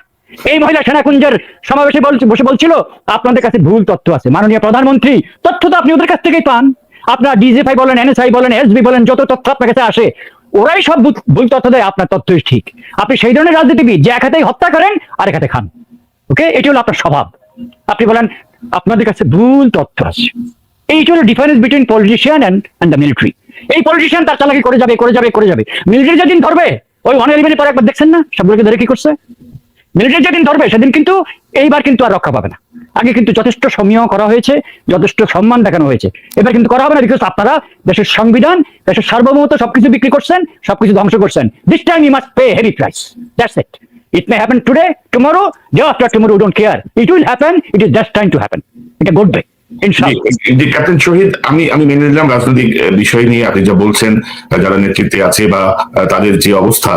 এই মহিলা সেনাকুঞ্জের সমাবেশে বসে বলছিল আপনাদের কাছে ভুল তথ্য আছে। মাননীয় প্রধানমন্ত্রী, তথ্য তো আপনি ওদের কাছ থেকেই পান। আপনার ডিজিএফআই বলেন, এনএসআই বলেন, এসবি বলেন, যত তথ্য আপনার কাছে আসে ওরাই সব ভুল তথ্য দেয়, আপনার তথ্যই ঠিক। আপনি সেই ধরনের রাজনীতিবিদ যে এক হাতেই হত্যা করেন আর এক হাতে খান। ওকে, এটি হলো আপনার স্বভাব। আপনি বলেন আপনাদের কাছে ভুল তথ্য আছে। এইটা হলো difference between politician and the military. এই পলিটিশিয়ান তার চালাকি করে যাবে। মিলিটারি যেদিন ধরবে, ওই 111 পরে একবার দেখছেন না সবগুলোকে ধরে কি করছে? মিলিটারি যেদিন ধরবে সেদিন কিন্তু এইবার কিন্তু আর রক্ষা পাবে না। আগে কিন্তু যথেষ্ট সমীহ করা হয়েছে, যথেষ্ট সম্মান দেখানো হয়েছে, এবার কিন্তু করা হবে না, বিকজ আপনারা দেশের সংবিধান, দেশের সার্বভৌমত্ব সবকিছু বিক্রি করছেন, সবকিছু ধ্বংস করছেন। This time you must pay heavy price, that's it. It may happen today, tomorrow, day after tomorrow, we don't care, it will happen, it is just time to happen. এটা ঘটবে ইনশাআল্লাহ। ক্যাপ্টেন শহীদ, আমি মেনে নিলাম রাজনৈতিক বিষয় নিয়ে আপনি যা বলছেন, যারা নেতৃত্বে আছে বা তাদের যে অবস্থা,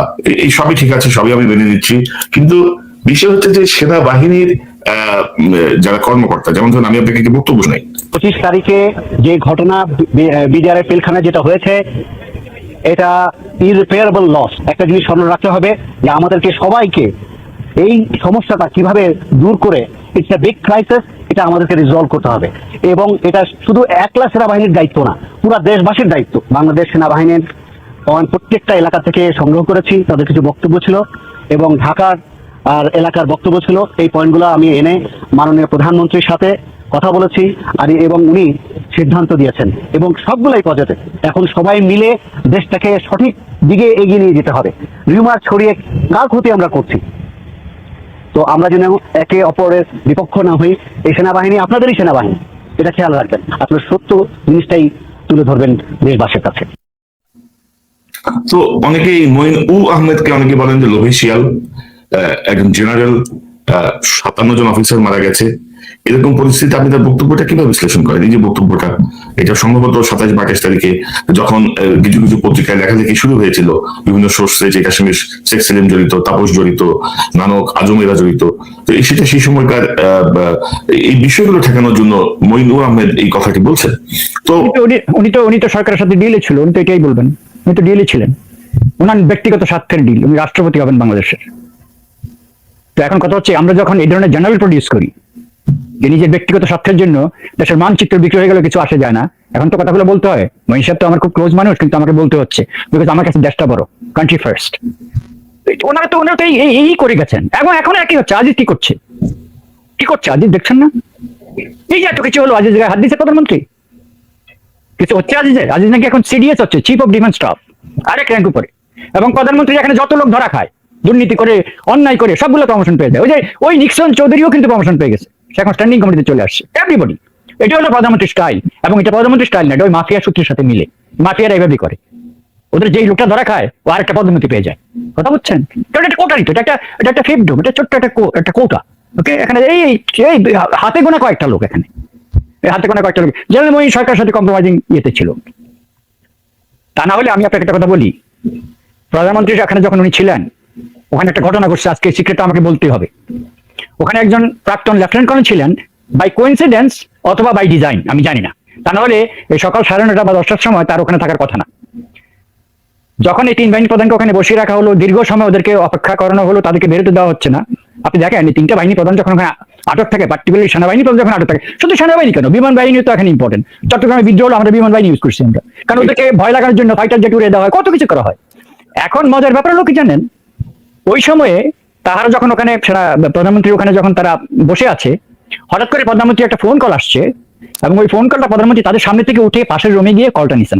এই সবই ঠিক আছে, সবই আমি মেনে নিচ্ছি, কিন্তু বিষয় হচ্ছে যে সেনাবাহিনীর যারা কর্মকর্তা, যেমন ধরুন আমি আপনাকে একটি বক্তব্য শুনাই। 25 তারিখে যে ঘটনা বিডিআর পিলখানা যেটা হয়েছে, এটা ইররিপেয়ারেবল লস। একটা জিনিস স্মরণ রাখতে হবে যে আমাদেরকে সবাইকে এই সমস্যাটা কিভাবে দূর করে, ইটস এ বিগ ক্রাইসিস, এটা আমাদেরকে রিজলভ করতে হবে। এবং এটা শুধু একলা সেনাবাহিনীর দায়িত্ব না, পুরো দেশবাসীর দায়িত্ব। বাংলাদেশ সেনাবাহিনীর প্রত্যেকটা এলাকা থেকে সংগ্রহ করেছি, তাদের কিছু বক্তব্য ছিল এবং ঢাকার আর এলাকার বক্তব্য ছিল। এই পয়েন্টগুলো আমি এনে মাননীয় প্রধানমন্ত্রীর সাথে কথা বলেছি, আর এবং উনি সিদ্ধান্ত দিয়েছেন এবং সবগুলাই পজিটিভ। এখন সবাই মিলে দেশটাকে সঠিক দিকে এগিয়ে নিয়ে যেতে হবে। রিউমার ছড়িয়ে কার ক্ষতি আমরা করছি, তো আমরা যেন একে অপরের বিপক্ষ না হই। এই সেনাবাহিনী আপনাদেরই সেনাবাহিনী, এটা খেয়াল রাখবেন। আপনার সত্য জিনিসটাই তুলে ধরবেন দেশবাসীর কাছে। তো অনেকেই মঈন আহমেদকে অনেকে বলেন যে লোভী শিয়াল, একজন জেনারেল, 57 জন অফিসার মারা গেছে, এরকম পরিস্থিতি আপনি তার বক্তব্যটা কিভাবে বিশ্লেষণ করেন? এই যে বক্তব্যটা, এটা সম্ভবত 27-28 তারিখে যখন কিছু কিছু পত্রিকায় লেখালেখি শুরু হয়েছিল, বিভিন্ন সোর্সে, যে কাশ্মীর শেখ সেলিম জড়িত, তাপস জড়িত, নানক আজমেরা জড়িত, তো সেটা সেই সময়কার এই বিষয়গুলো ঠেকানোর জন্য মঈন আহমেদ এই কথাটি বলছেন। তো উনি তো সরকারের সাথে ডিলে ছিল, উনি তো এটাই বলবেন, উনি তো ডিলে ছিলেন, ওনার ব্যক্তিগত স্বার্থের ডিল, উনি রাষ্ট্রপতি হবেন বাংলাদেশের। তো এখন কথা হচ্ছে আমরা যখন এই ধরনের জেনারেল প্রডিউস করি, যে নিজের ব্যক্তিগত স্বার্থের জন্য দেশের মানচিত্র বিক্রি হয়ে গেলে কিছু আসে যায় না। এখন তো কথাগুলো বলতে হয়। মহিন সাহেব তো আমার খুব ক্লোজ মানুষ, কিন্তু আমাকে বলতে হচ্ছে, বিকজ আমার কাছে দেশটা বড়, কান্ট্রি ফার্স্ট। ওনারা তো এই করে গেছেন, এবং এখন একই হচ্ছে। আজিজ কি করছে আজিজ দেখছেন না? এই যে এত কিছু হলো, আজিজ হাত দিচ্ছে প্রধানমন্ত্রী, কিছু হচ্ছে আজিজ নাকি এখন সিডিএস হচ্ছে, চিফ অফ ডিফেন্স স্টাফ, আরেক র্যাঙ্ক উপরে। এবং প্রধানমন্ত্রী এখানে যত লোক ধরা খায়, দুর্নীতি করে, অন্যায় করে, সবগুলো প্রমোশন পেয়ে যায়। ওই নিক্সন চৌধুরীও কিন্তু প্রমোশন পেয়ে গেছে, সে এখন স্ট্যান্ডিং কমিটিতে চলে আসছে। এভরিবডি, এটা হলো প্রধানমন্ত্রী স্টাইল। এবং এটা প্রধানমন্ত্রী স্টাইল না, এটা ওই মাফিয়া সূত্রের সাথে মিলে। মাফিয়ারা এইভাবেই করে, ওদের যেই লোকটা ধরা খায় ও আরেকটা পদোন্নতি পেয়ে যায়। কথা বুঝছেন? কারণ এটা কোটারি, তো এটা একটা ফিফডম, এটা ছোট্ট একটা কোটা। ওকে, এখানে এই হাতে গোনা কয়েকটা লোক, এখানে হাতে গোনা কয়েকটা লোক জেনারেল মহিন সরকারের সাথে কম্প্রোমাইজিং ইয়েতে ছিল। তা না হলে আমি আপনাকে একটা কথা বলি, প্রধানমন্ত্রী এখানে যখন উনি ছিলেন, ওখানে একটা ঘটনা ঘটছে, আজকে সিক্রেটটা আমাকে বলতেই হবে। ওখানে একজন প্রাক্তন লেফটেন্যান্ট কর্নেল ছিলেন, বাই কোইন্সিডেন্স অথবা বাই ডিজাইন আমি জানি না। তা না হলে এই সকাল 9:30 বা 10টার সময় তার ওখানে থাকার কথা না। যখন এই 3 বাহিনী প্রধানকে ওখানে বসিয়ে রাখা হলো, দীর্ঘ সময় ওদেরকে অপেক্ষা করানো হলো, তাদেরকে বেরোতে দেওয়া হচ্ছে না। আপনি দেখেন এই 3টা বাহিনী প্রধান যখন ওখানে আটক থাকে, পার্টিকুলারলি সেনাবাহিনী প্রধান যখন আটক থাকে, শুধু সেনাবাহিনী কেন, বিমান বাহিনী তো এখানে ইম্পর্টেন্ট। চট্টগ্রামে বিদ্রোহ হলো, আমরা বিমান বাহিনী ইউজ করছি আমরা, কারণ ওদেরকে ভয় লাগানোর জন্য ফাইটার জেট উড়িয়ে দেওয়া হয়, কত কিছু করা হয়। এখন মজার ব্যাপার হলো কি জানেন, ওই সময়ে তাহারা যখন ওখানে প্রধানমন্ত্রী ওখানে যখন তারা বসে আছে, হঠাৎ করে প্রধানমন্ত্রী একটা ফোন কল আসছে, এবং ওই ফোন কলটা প্রধানমন্ত্রী তাদের সামনে থেকে উঠে পাশের রুমে গিয়ে কলটা নিছেন।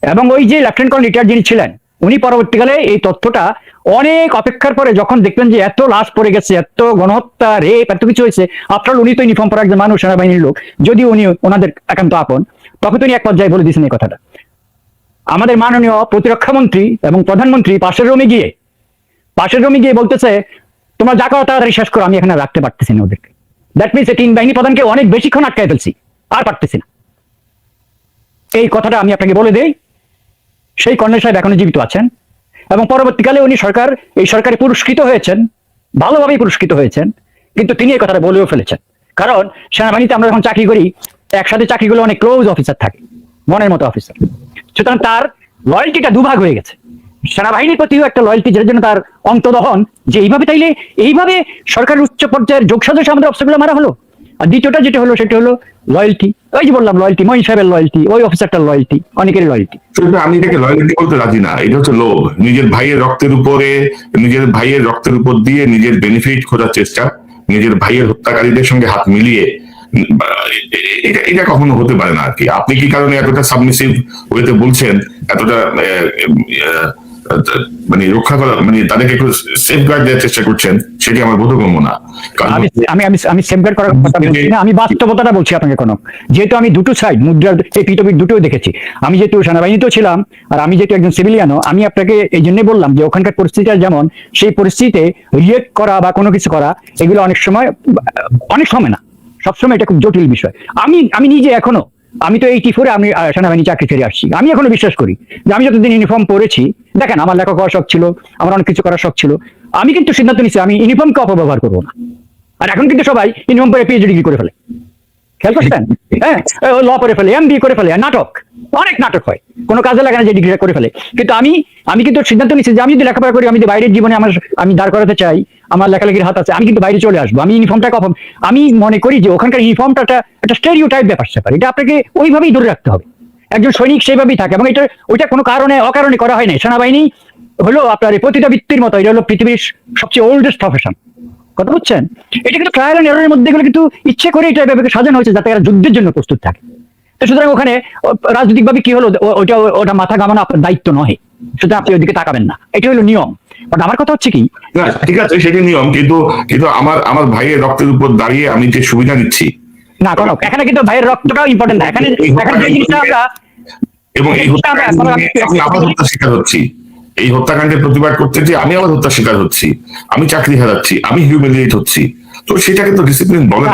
এবং ওই যে লেফটেন্যান্ট কর্নেল রিটায়ার যিনি ছিলেন, উনি পরবর্তীকালে এই তথ্যটা অনেক অপেক্ষার পরে যখন দেখবেন যে এত লাশ পড়ে গেছে, এত গণহত্যা, রেপ, এত কিছু হয়েছে, আফটার উনি তো ইউনিফর্ম পরা একজন মানুষ, সেনাবাহিনীর লোক, যদি উনি ওনাদের একান্ত আপন, তখন তো উনি এক পর্যায়ে বলে দিয়েছেন এই কথাটা। আমাদের মাননীয় প্রতিরক্ষা মন্ত্রী এবং প্রধানমন্ত্রী পাশের রুমে গিয়ে বলতেছে, তোমরা যা করো তাড়াতাড়ি শেষ করো, আমি এখানে রাখতে পারতেছি না ওদেরকে। দ্যাট মিনস 3 বাহিনী প্রধানকে অনেক বেশিক্ষণ আটকায় ফেলছি, আর পারতেছি না। এই কথাটা আমি আপনাকে বলে দেই, সেই কর্নেল সাহেব এখনো জীবিত আছেন, এবং পরবর্তীকালে উনি এই সরকারে পুরস্কৃত হয়েছেন, ভালোভাবেই পুরস্কৃত হয়েছেন, কিন্তু তিনি এই কথাটা বলেও ফেলেছেন। কারণ সেনাবাহিনীতে আমরা যখন চাকরি করি, একসাথে চাকরিগুলো অনেক ক্লোজ অফিসার থাকে, মনের মতো অফিসার, সুতরাং তার লয়্যালটিটা দুভাগ হয়ে গেছে। সেনাবাহিনীর প্রতিও একটা লয়্যালটি, যেটার জন্য তার অন্তদহন, যে এইভাবে সরকারের উচ্চ পর্যায়ের যোগসাজশে আমাদের অফিসারগুলো মারা হলো। আর দ্বিতীয়টা যেটা হলো, সেটা হলো লয়্যালটি। ওই যে বললাম লয়্যালটি, মহিন সাহেবের লয়্যালটি, ওই অফিসারটার লয়্যালটি, অনেকেরই লয়্যালটি। আমি এটাকে লয়্যালটি বলতে রাজি না, এটা হচ্ছে লোভ। নিজের ভাইয়ের রক্তের উপর দিয়ে নিজের বেনিফিট খোঁজার চেষ্টা, নিজের ভাইয়ের হত্যাকারীদের সঙ্গে হাত মিলিয়ে, এটা কখনো হতে পারে না আর কি। আপনি কি কারণে এতটা সাবমিসিভ ওয়েতে বলছেন, এতটা মানে রক্ষা করা, মানে তাদেরকে একটু সেফগার্ড দেওয়ার চেষ্টা করছেন, সেটি আমার বোধগম্য না। আমি সেফগার্ড করার কথা বলছি না, আমি বাস্তবতাটা বলছি আপনাকে। কোনো যেহেতু আমি দুটো সাইড মুদ্রার এই পিটপিট দুটোই দেখেছি, আমি যেহেতু সেনাবাহিনীতেও ছিলাম, আর আমি যেহেতু একজন সিভিলিয়ানও, আমি আপনাকে এই জন্যই বললাম যে ওখানকার পরিস্থিতিটা যেমন, সেই পরিস্থিতিতে রিয়েক্ট করা বা কোনো কিছু করা, এগুলো অনেক সময় না, সবসময় এটা খুব জটিল বিষয়। আমি নিজে এখনো, আমি তো 84-এ আমি সেনাবাহিনী চাকরি ছেড়ে আসছি, আমি এখনো বিশ্বাস করি যে আমি যতদিন ইউনিফর্ম পরেছি, দেখেন আমার লেখক হওয়ার শখ ছিল, আমার অনেক কিছু করার শখ ছিল, আমি কিন্তু সিদ্ধান্ত নিচ্ছি আমি ইউনিফর্মকে অপব্যবহার করবো না। আর এখন কিন্তু সবাই ইউনিফর্ম পরে পিএইচডি ডিগ্রি করে ফেলে, খেয়াল করছেন? হ্যাঁ, ল করে ফেলে, এমবিএ করে ফেলে, অনেক নাটক হয়, কোনো কাজে লাগে না যে ডিগ্রিটা করে ফেলে। কিন্তু আমি কিন্তু সিদ্ধান্ত নিচ্ছি যে আমি যদি লেখাপড়া করি, আমি যদি বাইরের জীবনে আমি দাঁড় করাতে চাই, আমার লেখালেখির হাত আছে, আমি কিন্তু বাইরে চলে আসবো। আমি ইউনিফর্মটাকে আমি মনে করি যে ওখানকার ইউনিফর্মটা একটা স্টেরিওটাইপ ব্যাপার স্যাপার, এটা আপনাকে ওইভাবেই ধরে রাখতে হবে। একজন সৈনিক সেইভাবেই থাকে, এবং ওইটা কোনো অকারণে করা হয় না। সেনাবাহিনী হলো আপনার পতিতাবৃত্তির মতো, এটা হলো পৃথিবীর সবচেয়ে ওল্ডেস্ট প্রফেশন, কথা বুঝছেন? এটা কিন্তু ট্রায়াল এন্ড এররের মধ্যে গেলে কিন্তু ইচ্ছে করে এটা ব্যাপারকে সাজানো হয়েছে যাতে এরা যুদ্ধের জন্য প্রস্তুত থাকে। তো সুতরাং ওখানে রাজনৈতিকভাবে কি হলো, ওটা মাথা ঘামানো আপনার দায়িত্ব নয়, সুতরাং আপনি ওইদিকে তাকাবেন না, এটা হলো নিয়ম। বাট আমার কথা হচ্ছে কি, ঠিক আছে সেটি নিয়ম, কিন্তু আমার ভাইয়ের রক্তের উপর দাঁড়িয়ে আমি যে সুবিধা নিচ্ছি না, কোনো এখানে কিন্তু ভাইয়ের রক্তটাও ইম্পর্টেন্ট না। এখানে যে জিনিসটা আমরা, এবং আমি আবার হত্যা শিকার হচ্ছি, এই হত্যাকাণ্ডের প্রতিবাদ করতে যে আমি আবার হত্যা শিকার হচ্ছি, আমি চাকরি হারাচ্ছি, আমি হিউমিলিয়েট হচ্ছি, তো সেটাকে তো ডিসিপ্লিন বলে না।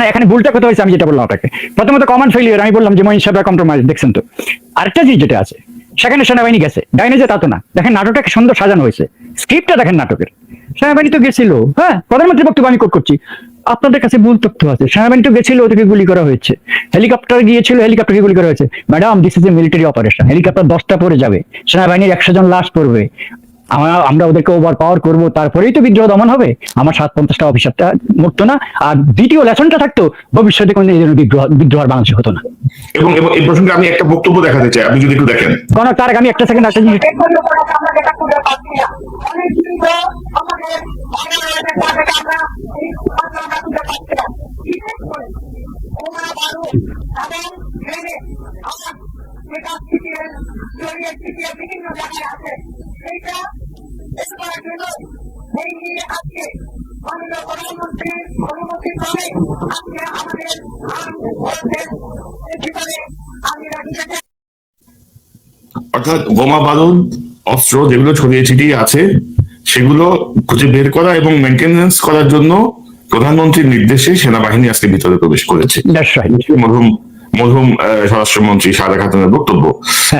এখানে ভুলটা কথা হয়েছে, আমি যেটা বললাম আপনাকে, প্রথমত কমন ফেলিয়ার, আমি বললাম যে মহিন সাহেব কম্প্রোমাইজ, দেখছেন তো। আরেকটা জিনিস যেটা আছে, সেখানে সেনাবাহিনী গেছে, ডাইনে যে তা তো না। দেখেন নাটকটাকে সুন্দর সাজানো হয়েছে, স্ক্রিপ্টটা দেখেন নাটকের, সেনাবাহিনী তো গেছিল। হ্যাঁ, প্রধানমন্ত্রীর বক্তব্য আমি কোট করছি, আপনাদের কাছে ভুল তথ্য আছে, সেনাবাহিনী তো গেছিল, ওদেরকে গুলি করা হয়েছে। হেলিকপ্টার গিয়েছিল, হেলিকপ্টারকে গুলি করা হয়েছে। Madam, this is a military operation, helicopter 10টা পরে যাবে, সেনাবাহিনীর 100 জন লাশ পড়বে, আমরা ওদেরকে ওভার পাওয়ার করবো, তারপরেই তো বিদ্রোহ দমন হবে। আমার 750টা অফিসারটা মরতো না, আর দ্বিতীয় লেসনটা থাকতো, ভবিষ্যতে কোনো এই ধরনের বিদ্রোহ আর বাংলাদেশে হতো না। এবং এবং এই প্রসঙ্গে আমি একটা বক্তব্য দেখাতে চাই, আপনি যদি একটু দেখেন। কারণ তার আগে আমি একটা সেকেন্ড একটা জিনিস অর্থাৎ বোমা বারুদ অস্ত্র যেগুলো ছড়িয়ে ছিটিয়ে আছে সেগুলো খুঁজে বের করা এবং মেনটেনেন্স করার জন্য প্রধানমন্ত্রীর নির্দেশে সেনাবাহিনী আজকে ভিতরে প্রবেশ করেছে। মরহুম স্বরাষ্ট্রমন্ত্রী সারা খাতুনের বক্তব্য।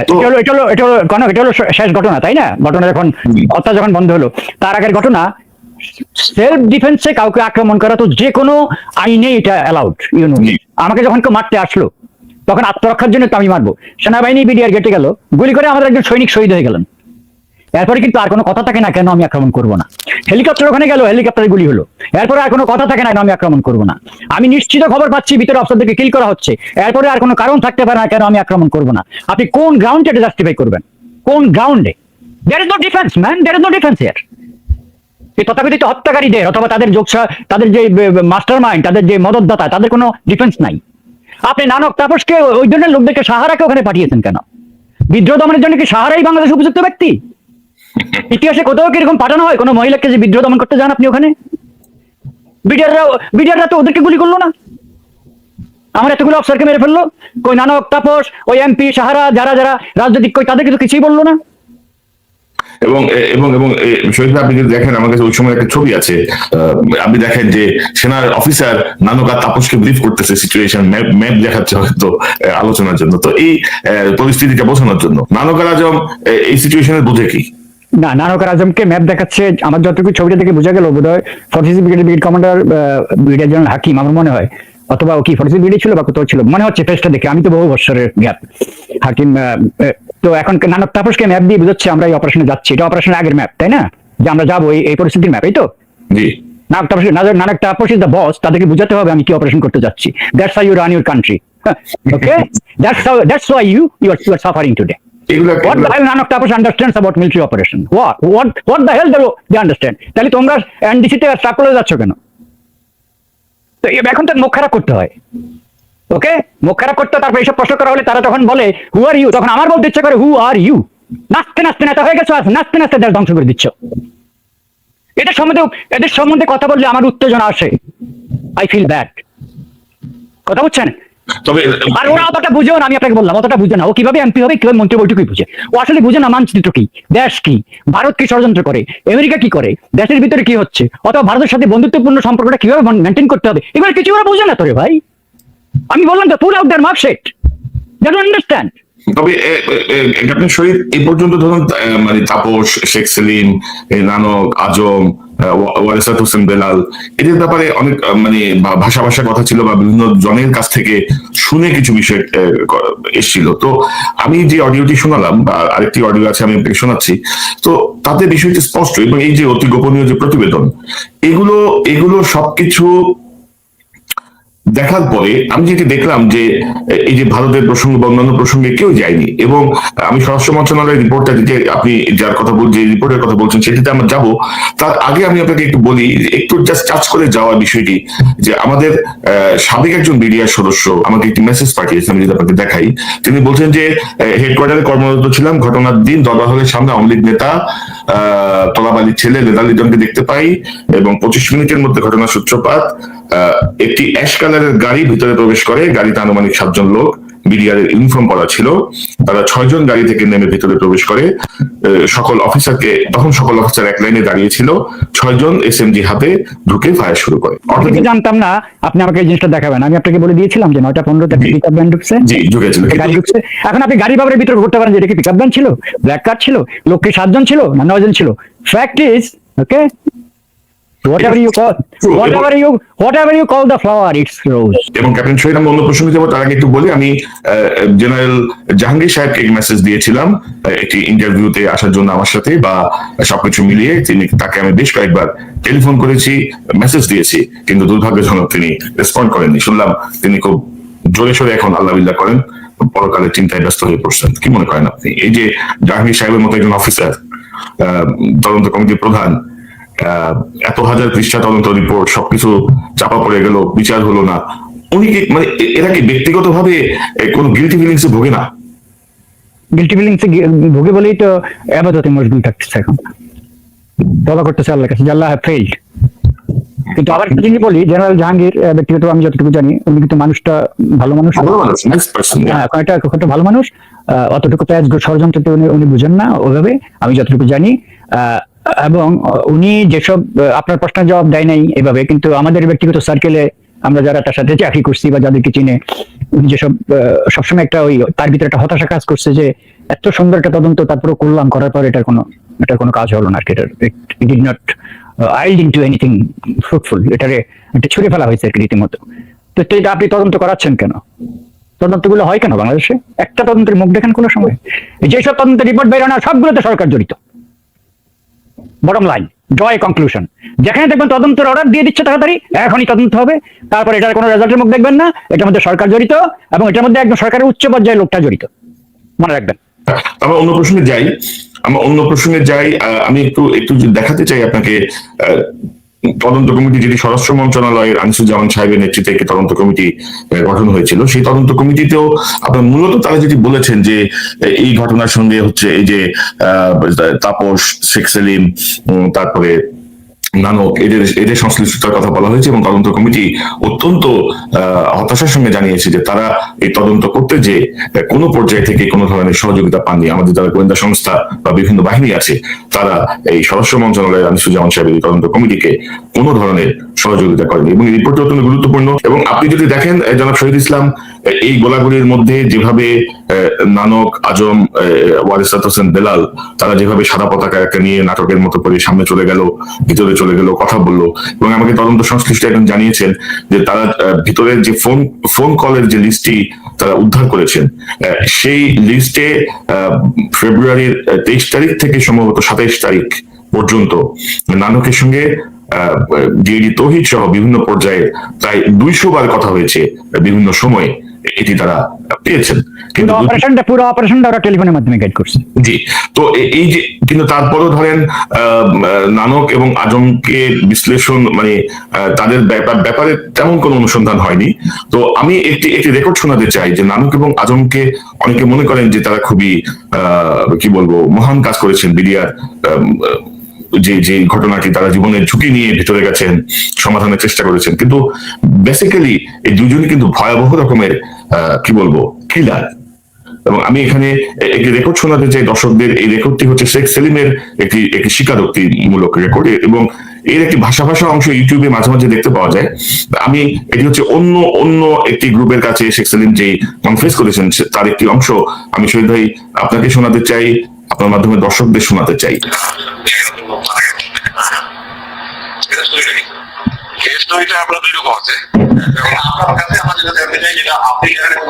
তো এটা হলো শেষ ঘটনা, তাই না? ঘটনা যখন হত্যা যখন বন্ধ হলো, তার আগের ঘটনা সেলফ ডিফেন্সে কাউকে আক্রমণ করা তো যে কোনো আইনে এটা অ্যালাউড। আমাকে যখন কেউ মারতে আসলো তখন আত্মরক্ষার জন্য তো আমি মারবো। সেনাবাহিনী বিডিআর গেটে গেল, গুলি করে আমাদের একজন সৈনিক শহীদ হয়ে গেলেন। এরপরে কিন্তু আর কোনো কথা থাকে না কেন আমি আক্রমণ করবো না। হেলিকপ্টার ওখানে গেল, হেলিকপ্টারে গুলি হলো, এরপরে আর কোনো কথা থাকে না কেন আমি আক্রমণ করবো না। আমি নিশ্চিত খবর পাচ্ছি ভিতরে অফিসারদেরকে কিল করা হচ্ছে, এরপরে আর কোনো কারণ থাকতে পারে না কেন আমি আক্রমণ করবো না। আপনি কোন গ্রাউন্ডে এটা জাস্টিফাই করবেন? কোন গ্রাউন্ডে? There is no defence man, there is no defence here. এই তথাকথিত হত্যাকারীদের অথবা তাদের তাদের যে মাস্টার মাইন্ড, তাদের যে মদতদাতা, তাদের কোনো ডিফেন্স নাই। আপনি নানক তাপসকে, ওই ধরনের লোকদেরকে সাহারাকে ওখানে পাঠিয়েছেন কেন? বিদ্রোহ দমনের জন্য কি সাহারাই বাংলাদেশ উপযুক্ত ব্যক্তি? ইতিহাসে কোথাও কি এরকম পাঠানো হয় কোনো মহিলাকে যে বিদ্রোহ দমন করতে যান আপনি ওখানে? বিডিআররা তো ওদেরকে গুলি করলো না, আমার এতগুলো অফিসারকে মেরে ফেললো। কই নানক তাপস, ওই এমপি সাহারা, যারা যারা রাজনৈতিক, কই তাদেরকে তো কিছুই বললো না। এবং এবং এবং শহীদ আপনি যদি দেখেন, আমার কাছে ওই সময় একটা ছবি আছে, আপনি দেখেন যে সেনার অফিসার নানক আর তাপসকে ব্রিফ করতেছে, সিচুয়েশন ম্যাপ দেখাচ্ছে হয়তো আলোচনার জন্য। তো এই পরিস্থিতিটা বোঝানোর জন্য নানক আর আজম এই সিচুয়েশনের বোঝে কি না, নানকার আজমকে ম্যাপ দেখাচ্ছে। আমার যতটুকু ছবিটা দেখে বোঝা গেল, বোধ হয় 46 ব্রিগেড কমান্ডার ব্রিগেডিয়ার জেনারেল হাকিম আমার মনে হয়, অথবা ও কি 46 ব্রিগেড ছিল বা কোথাও ছিল মনে হচ্ছে, ফেসটা দেখে। আমি তো বহু বছরের গ্যাপ। হাকিম তো এখন নানক তাপসকে ম্যাপ দিয়ে বুঝাচ্ছে আমরা এই অপারেশনে যাচ্ছি। এটা অপারেশনের আগের ম্যাপ, তাই না? যে আমরা যাবো এই পরিস্থিতির ম্যাপ, এই তো? জি। Nanak Tapas is the boss, তাদেরকে বুঝাতে হবে আমি কি অপারেশন করতে যাচ্ছি। That's how you run your country. Okay, that's why you are suffering today. What the hell Nanak Tapas understands about military operation? What the hell they understand? তাহলে তোমরা এনডিসিতে Starc করে যাচ্ছ কেন? তো এখন তো মুখ খারাপ করতে হয়। ওকে, মুখ খারাপ করতে, তারপর এইসব প্রশ্ন করা হলে তারা তখন বলে হু আর ইউ, তখন আমার বলতে ইচ্ছা করে হু আর ইউ। নাচতে নাচতে নেতা হয়ে গেছো, নাচতে নাচতে দেশ ধ্বংস করে দিচ্ছ। এদের সম্বন্ধে কথা বললে আমার উত্তেজনা আসে। I feel bad. কথা বুঝছেন? তবে আর ওরা অতটা বুঝেও না, আমি আপনাকে বললাম অতটা বুঝে না। ও কিভাবে এমপি হবে, কিভাবে মন্ত্রী বৈঠকই বুঝে। ও আসলে বুঝে না মানচিত্র কি, দেশ কি, ভারত কি ষড়যন্ত্র করে, আমেরিকা কি করে, দেশের ভিতরে কি হচ্ছে, অথবা ভারতের সাথে বন্ধুত্বপূর্ণ সম্পর্কটা কিভাবে মেনটেন করতে হবে, এগুলো কিছু ওরা বুঝে না। তোরে ভাই, আমি বললাম তো, pull out their mark sheet, they don't understand. তবে ক্যাপ্টেন শহীদ এই পর্যন্ত ধরুন মানে তাপস, শেখ সেলিম, নানক, আজম, ওয়ারেসাত হোসেন বেলাল, এদের ব্যাপারে অনেক মানে ভাষা কথা ছিল বা বিভিন্ন জনের কাছ থেকে শুনে কিছু বিষয় এসেছিল। তো আমি যে অডিওটি শোনালাম, বা আরেকটি অডিও আছে আমি আপনাকে শোনাচ্ছি, তো তাতে বিষয়টি স্পষ্ট। এবং এই যে অতি গোপনীয় যে প্রতিবেদন, এগুলো সবকিছু দেখার পরে আমি যেটি দেখলাম যে এই যে ভারতের প্রসঙ্গ বা অন্যান্য প্রসঙ্গে কেউ যায়নি। এবং আমি স্বরাষ্ট্র মন্ত্রণালয়ের রিপোর্টটা, যে আপনি যার কথা যে রিপোর্টের কথা বলছেন সেটিতে আমরা যাবো, তার আগে আমি আপনাকে একটু বলি, একটু জাস্ট টাচ করে যাওয়ার বিষয়টি, যে আমাদের সাবেক একজন বিডিআর সদস্য আমাকে একটি মেসেজ পাঠিয়েছেন, আমি যদি আপনাকে দেখাই। তিনি বলছেন যে হেডকোয়ার্টারে কর্মরত ছিলাম, ঘটনার দিন দরবার হলের সামনে আওয়ামী লীগ নেতা তলাবালির ছেলে লেদার লিটনকে দেখতে পাই, এবং 25 মিনিটের মধ্যে ঘটনার সূত্রপাত। একটি অ্যাশ কালারের গাড়ি ভিতরে প্রবেশ করে, গাড়িতে আনুমানিক 7 জন লোক, বিডিআর এর ইউনিফর্ম পরা ছিল। তারা 6 জন গাড়ি থেকে নেমে ভিতরে প্রবেশ করে। তখন সকল অফিসার এক লাইনে দাঁড়িয়ে ছিল। 6 জন এসএমজি হাতে ঢুকে ফায়ার শুরু করে। জানতাম না, আপনি আমাকে এই জিনিসটা দেখাবেন। আমি আপনাকে বলে দিয়েছিলাম যে 9:15 পিকআপ ভ্যান ঢুকছে। জি, ঢুকেছিল গাড়ি ঢুকছে। এখন আপনি গাড়ি বাবরের ভিতরে করতে পারেন যে এটা কি পিকআপ ভ্যান ছিল, ব্ল্যাক কার ছিল, লোককে 7 জন ছিল না 9 জন ছিল। Fact is, okay, whatever you call the flower, it's rose. এবং ক্যাপ্টেন শহীদ, আমি অন্য প্রসঙ্গে যাবো তার আগে একটু বলি, আমি জেনারেল জাহাঙ্গীর সাহেবকে মেসেজ দিয়েছিলাম একটি ইন্টারভিউতে আসার জন্য আমার সাথে, বা সবকিছু মিলিয়ে তাকে আমি বেশ কয়েকবার টেলিফোন করেছি, মেসেজ দিয়েছি, কিন্তু দুর্ভাগ্যজনক তিনি রেসপন্ড করেননি। শুনলাম তিনি খুব জোরে সোরে এখন আল্লাহ বিল্লাহ করেন, পরকালের চিন্তায় ব্যস্ত হয়ে পড়ছেন। কি মনে করেন আপনি? এই যে জাহাঙ্গীর সাহেবের মতো একজন অফিসার, তদন্ত কমিটির প্রধান, এত হাজার পৃষ্ঠা তদন্ত রিপোর্ট, সবকিছু চাপা পড়ে গেল, বিচার হলো না, উনি কি মানে এরা কি ব্যক্তিগত ভাবে কোন গিলটি ফিলিংস এ ভোগে না? গিলটি ফিলিংস ভোগে বলেই তো আপাতত মশগুল থাকতেছে, এখন তবা করতেছে আল্লাহর কাছে, আল্লাহ হ্যাভ ফেইলড। কিন্তু আবার একটা জিনিস বলি, জেনারেল জাহাঙ্গীর ব্যক্তিগত আমি যতটুকু জানি উনি কিন্তু মানুষটা ভালো মানুষ, হ্যাঁ, একটা ভালো মানুষ, অতটুকু ষড়যন্ত্র উনি বুঝেন না ওইভাবে, আমি যতটুকু জানি। এবং উনি যেসব আপনার প্রশ্নের জবাব দেয় নাই এভাবে, কিন্তু আমাদের ব্যক্তিগত সার্কেলে আমরা যারা তার সাথে চাকরি করছি বা যাদেরকে চিনে, উনি যেসব সবসময় একটা ওই তার ভিতরে একটা হতাশা কাজ করছে যে এত সুন্দর একটা তদন্ত তারপরে করলাম, করার পর এটার কোনো কাজ হলো না, it did not yield into anything fruitful, এটারে একটা ছুঁড়ে ফেলা হয়েছে আর কি রীতিমতো। তো এটা আপনি তদন্ত করাচ্ছেন কেন? তদন্তগুলো হয় কেন বাংলাদেশে? একটা তদন্তের মুখ দেখেন কোনো সময়? যেসব তদন্তের রিপোর্ট বের হয় না সবগুলোতে সরকার জড়িত। বটম লাইন, জয় কনক্লুশন, যেখানে দেখবেন তদন্তের অর্ডার দিয়ে দিচ্ছে তাড়াতাড়ি, এখনই তদন্ত হবে, তারপর এটার কোনো রেজাল্টের মুখ দেখবেন না, এটার মধ্যে সরকার জড়িত এবং এটার মধ্যে একদম সরকারের উচ্চ পর্যায়ের লোকটা জড়িত, মনে রাখবেন। আমরা অন্য প্রসঙ্গে যাই। আমি একটু দেখাতে চাই আপনাকে, তদন্ত কমিটি যেটি স্বরাষ্ট্র মন্ত্রণালয়ের আনিসুজ্জামান সাহেবের নেতৃত্বে একটি তদন্ত কমিটি গঠন হয়েছিল, সেই তদন্ত কমিটিতেও আপনার মূলত তারা যেটি বলেছেন যে এই ঘটনার সঙ্গে হচ্ছে এই যে তাপস, শেখ সেলিম, তারপরে নানক, এদের সংশ্লিষ্টতার কথা বলা হয়েছে, এবং তদন্ত কমিটি অত্যন্ত হতাশার সঙ্গে জানিয়েছে যে তারা এই তদন্ত করতে যে কোনো পর্যায় থেকে কোনো ধরনের সহযোগিতা পাননি। আমাদের যারা গোয়েন্দা সংস্থা বা বিভিন্ন বাহিনী আছে তারা এই স্বরাষ্ট্র মন্ত্রণালয়ের আনিসুজ্জামান সাহেবের তদন্ত কমিটিকে কোনো ধরনের সহযোগিতা করেনি, এবং এই রিপোর্টটি অত্যন্ত গুরুত্বপূর্ণ। এবং আপনি যদি দেখেন জনাব শহীদ ইসলাম, এই গোলাগুলির মধ্যে যেভাবে নানক, আজম, ওয়ারিসাত হোসেন বেলাল তারা যেভাবে সাদা পতাকা একটা নিয়ে নাটকের মতো করে সামনে চলে গেল, ভিতরে চলে গেল, কথা বললো, এবং আমাকে তদন্ত সংশ্লিষ্ট একজন জানিয়েছেন যে তারা ভিতরের যে ফোন কলের যে লিস্টটি তারা উদ্ধার করেছেন, সেই লিস্টে ফেব্রুয়ারির 23 তারিখ থেকে সম্ভবত 27 তারিখ পর্যন্ত নানকের সঙ্গে ডিএডি তৌহিদ সহ বিভিন্ন পর্যায়ে প্রায় 200 বার কথা হয়েছে বিভিন্ন সময়ে, এটি তারা পেয়েছেন। কিন্তু পুরো অপারেশনটা ওরা টেলিফোনের মাধ্যমে গাইড করছে। জি, তো এই যে, কিন্তু তারপরেও ধরেন নানক এবং আজমকে বিশ্লেষণ মানে তাদের ব্যাপারে তেমন কোনো অনুসন্ধান হয়নি। তো আমি একটি রেকর্ড শোনাতে চাই যে নানক এবং আজমকে অনেকে মনে করেন যে তারা খুবই কি বলবো মহান কাজ করেছেন, বিডিআর যে ঘটনাটি তারা জীবনের ঝুঁকি নিয়ে ভিতরে গেছেন, সমাধানের চেষ্টা করেছেন, কিন্তু বেসিক্যালি এই দুজনই কিন্তু ভয়াবহ রকমের কি বলবো কিলার। এবং আমি এখানে একটি রেকর্ড শোনাতে চাই দর্শকদের। এই রেকর্ডটি হচ্ছে শেখ সেলিমের একটি স্বীকারোক্তিমূলক রেকর্ড, এবং এর একটি ভাষা অংশ ইউটিউবে মাঝে মাঝে দেখতে পাওয়া যায়। আমি এটি হচ্ছে অন্য একটি গ্রুপের কাছে শেখ সেলিম যে কনফেস করেছেন তার একটি অংশ আমি শহীদ ভাই আপনাকে শোনাতে চাই, আপনার মাধ্যমে দর্শকদের শোনাতে চাই। আমরা দুই রকম আছে, আপনার কাছে আমার যেটা জানতে চাই যেটা আপনি জানেন,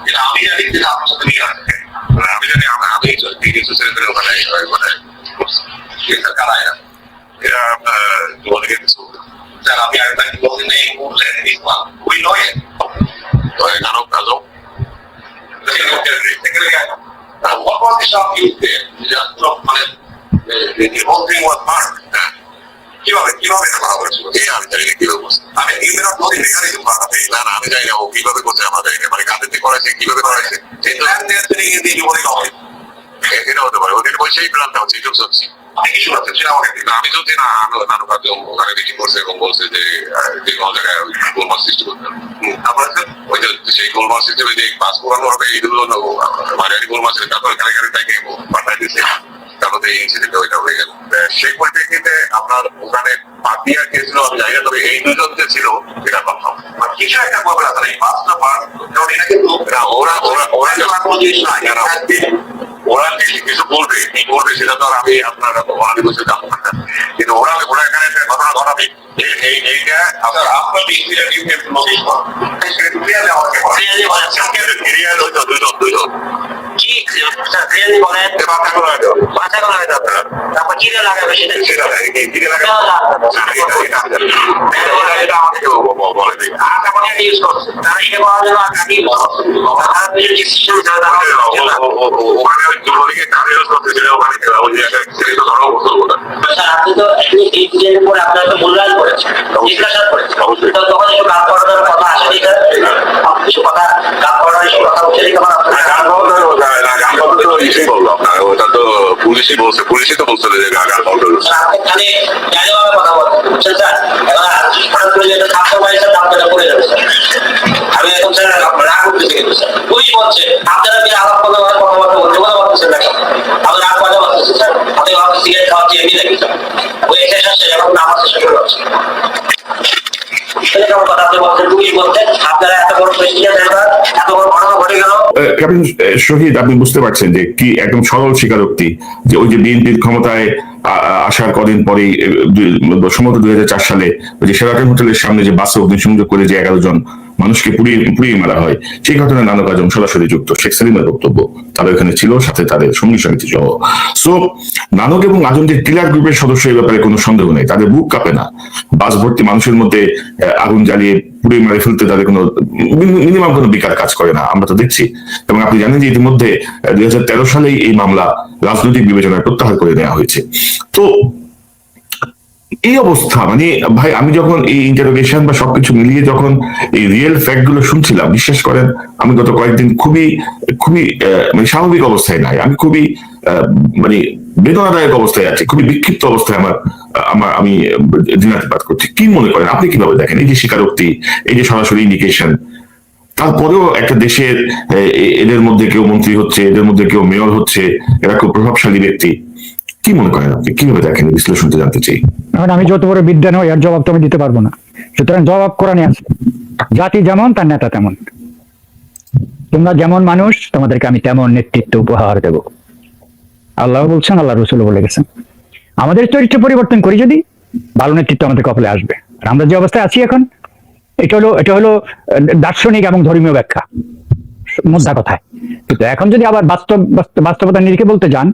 যেটা আমি জানি, যেটা আপনার সাথে মিল আছে। আমি জানি আমি কিছু ছেলে পেলে ওখানে কারায় না, এরা অনেকে কিছু স্যার আমি আরেকটা বলতে নেই বললেন ওই নয় নানক আজম what was the shop used there? Just মানে the whole thing was marked. কিভাবে করা হয়েছিল আমি জানি না কিভাবে আমি ইমেল নদী এখানে না আমি জানি না ও কিভাবে করছে আমাদের মানে কাঁদেতে করাইছে কিভাবে করাইছে এটা হতে পারে ওদের সেই প্ল্যানটা হচ্ছে এইসব সবজি আমি কিছু ভাবছি না আমি যদি না নানু কাকে ওখানে মিটিং করছে এবং বলছে যে কোনো জায়গায় গোলমাল সৃষ্টি করতে হবে, তারপরে ওই যে সেই গোলমাল সিস্টেমে যে পাস করানো হবে এইগুলো মানে গোলমাল তারপর এখানে তাকে পাঠাই দিচ্ছে, তারপরে এই ইনসিডেন্ট ওইটা হয়ে গেল। সেই পরিপ্রেক্ষিতে আপনার ওখানে পাপিয়া গেছিল আমি জানি না, তবে এই দুজন যে ছিল এটা কনফার্ম কিছু একটা করবে না, তারা এই পাঁচটা পার্ট এটা কিন্তু ওরা ওরা কিছু বলবে কি বলবে সেটা তো আর আমি আপনার ওনাদের বুঝতে যাবো না, কিন্তু ওরা ওরা এখানে একটা ঘটনা ঘটাবে এইটা আপনার আপনার নোটিশ করো আমাকে হয়তো দুইজন কি বলেন বাচ্চা করা হয়তো তারপর কি লাগাবে সেটা এটা আমাকে বলে দিই আর তারপরে ইউজ করছে তারা এটা বলার জন্য আগে তারা নিজের ডিসিশন ওখানে যুবলীগের কাজে ইউজ করতেছিল ওখানে ওই জায়গায় তো ধরো আপনি তো এই পরে আপনার তো মূল্যায়ন করেছেন ডিসকাশন করেছেন অবশ্যই তখন একটু কাজ করার কথা আসে কিছু কথা কাজ করার কথা উঠে দিতে পারেন ওটা তো পুলিশই বলছে, পুলিশই তো বলছিল যে গাগার বন্ধ আপনি জানিভাবে কথা বলছেন বুঝছেন স্যার, এবার হঠাৎ করে যেটা ছাত্র বাইসের দামটা পড়ে যাবে আমি এখন স্যার রাগ উঠতেছি কিন্তু স্যার পুলিশ বলছে আপনারা কি আলাপ কথাবার্তা বলতে পারতেছেন নাকি আমি রাগ বাজা পারতেছি স্যার, আপনি আমার সিগারেট খাওয়াচ্ছি এমনি নাকি স্যার ওই এক্সারসাইজ শেষ এখন আমার শেষ হয়ে যাচ্ছে শহীদ, আপনি বুঝতে পারছেন যে কি একদম সরল স্বীকারোক্তি যে ওই যে বিএনপির ক্ষমতায় আসার কদিন পরেই সম্ভবত 2004 সালে ওই যে শেরাটন হোটেলের সামনে যে বাসে অগ্নিসংযোগ করে যে 11 জন মানুষকে পুড়িয়ে মারা হয়, সেই ঘটনায় নানক আজম সরাসরি যুক্ত। শেখ সেলিমের বক্তব্য তারা এখানে ছিল, সাথে তাদের সঙ্গী সমিতি সহ। সো নানক এবং আজম যে কিলার গ্রুপের সদস্য, এই ব্যাপারে কোনো সন্দেহ নেই, তাদের বুক কাঁপে না বাস ভর্তি মানুষের মধ্যে আগুন জ্বালিয়ে পুড়িয়ে মারে ফেলতে তাদের কোনো মিনিমাম কোনো বিকার কাজ করে না, আমরা তো দেখছি। এবং আপনি জানেন যে ইতিমধ্যে 2013 সালেই এই মামলা রাজনৈতিক বিবেচনায় প্রত্যাহার করে নেওয়া হয়েছে। তো এই অবস্থা, মানে ভাই আমি যখন এই ইন্টারোগেশন বা সবকিছু মিলিয়ে যখন এই রিয়েল ফ্যাক্ট গুলো শুনছিলাম, বিশ্বাস করেন আমি গত কয়েকদিন খুবই মানে স্বাভাবিক অবস্থায় নাই, আমি খুবই মানে বেদনাদায়ক অবস্থায় আছি, খুবই বিক্ষিপ্ত অবস্থায় আমি দিনাতিপাত করছি। কি মনে করেন আপনি, কিভাবে দেখেন এই যে স্বীকারোক্তি, এই যে সরাসরি ইন্ডিকেশন, তারপরেও একটা দেশের এদের মধ্যে কেউ মন্ত্রী হচ্ছে, এদের মধ্যে কেউ মেয়র হচ্ছে, এরা খুব প্রভাবশালী ব্যক্তি, কি মনে করেন আপনি, কিভাবে দেখেন বিশ্লেষণটা জানতে চাই। এখন আমি যত বড় বিদ্যা নই, আর জবাব তো আমি দিতে পারবো না, সুতরাং জবাব কোরআনে আছে, জাতি যেমন তার নেতা তেমন, তোমরা যেমন মানুষ তোমাদেরকে আমি তেমন নেতৃত্ব উপহার দেব। আল্লাহ বলছেন, আল্লাহ রসুল বলে গেছেন। আমাদের চরিত্র পরিবর্তন করি যদি, ভালো নেতৃত্ব আমাদের কপালে আসবে। আর আমরা যে অবস্থায় আছি এখন, এটা হলো দার্শনিক এবং ধর্মীয় ব্যাখ্যা মুদ্রা কথায়, কিন্তু এখন যদি আবার বাস্তবতার নিরিখে বলতে যান,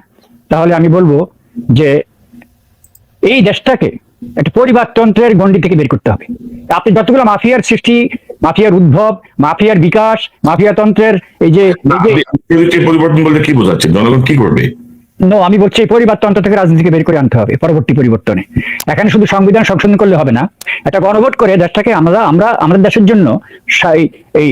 তাহলে আমি বলবো যে এই দেশটাকে একটা পরিবারতন্ত্রের গণ্ডি থেকে বের করতে হবে। আপনি যতগুলো মাফিয়ার সৃষ্টি, মাফিয়ার উদ্ভব, মাফিয়ার বিকাশ, মাফিয়াতন্ত্রের এই যে পরিবর্তন বলতে কি বোঝাচ্ছে, জনগণ কি করবে? আমি বলছি এই পরিবারতন্ত্র থেকে রাজনীতিকে বের করে আনতে হবে পরবর্তী পরিবর্তনে। এখানে শুধু সংবিধান সংশোধন করলে হবে না, একটা গণভোট করে দেশটাকে আমাদের দেশের জন্য এই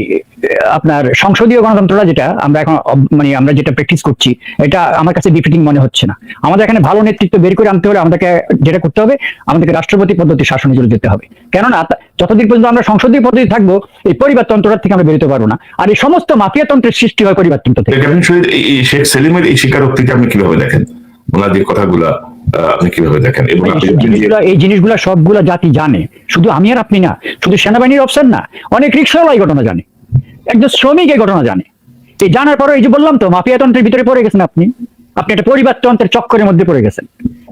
আপনার সংসদীয় গণতন্ত্রটা যেটা আমরা এখন মানে আমরা যেটা প্র্যাকটিস করছি, এটা আমার কাছে ডিফিটিং মনে হচ্ছে না। আমাদের এখানে ভালো নেতৃত্ব বের করে আনতে হলে আমাদেরকে যেটা করতে হবে, আমাদেরকে রাষ্ট্রপতি পদ্ধতি শাসনে চলে যেতে হবে। কেননা যতদিন পর্যন্ত আমরা সংসদীয় পদ্ধতি থাকবো, এই পরিবারতন্ত্রটা থেকে আমরা বেরোতে পারবো না। আর এই সমস্ত মাফিয়াতন্ত্রের সৃষ্টি হয় পরিবারতন্ত্র থেকে। শেখ সেলিমের এই স্বীকারোক্তিটা আপনি কিভাবে দেখেন, ওনাদের কথাগুলা আপনি কিভাবে দেখেন? এবং এই জিনিসগুলা সবগুলা জাতি জানে, শুধু আমি আর আপনি না, শুধু সেনাবাহিনীর অফিসার না, অনেক রিক্সাওয়ালা এই ঘটনা জানে, একজন শ্রমিক এই ঘটনা জানে। এই জানার পরে এই যে বললাম তো, মাফিয়াতন্ত্রের ভিতরে পড়ে গেছেন আপনি একটা পরিবারতন্ত্রের চক্করের মধ্যে পড়ে গেছেন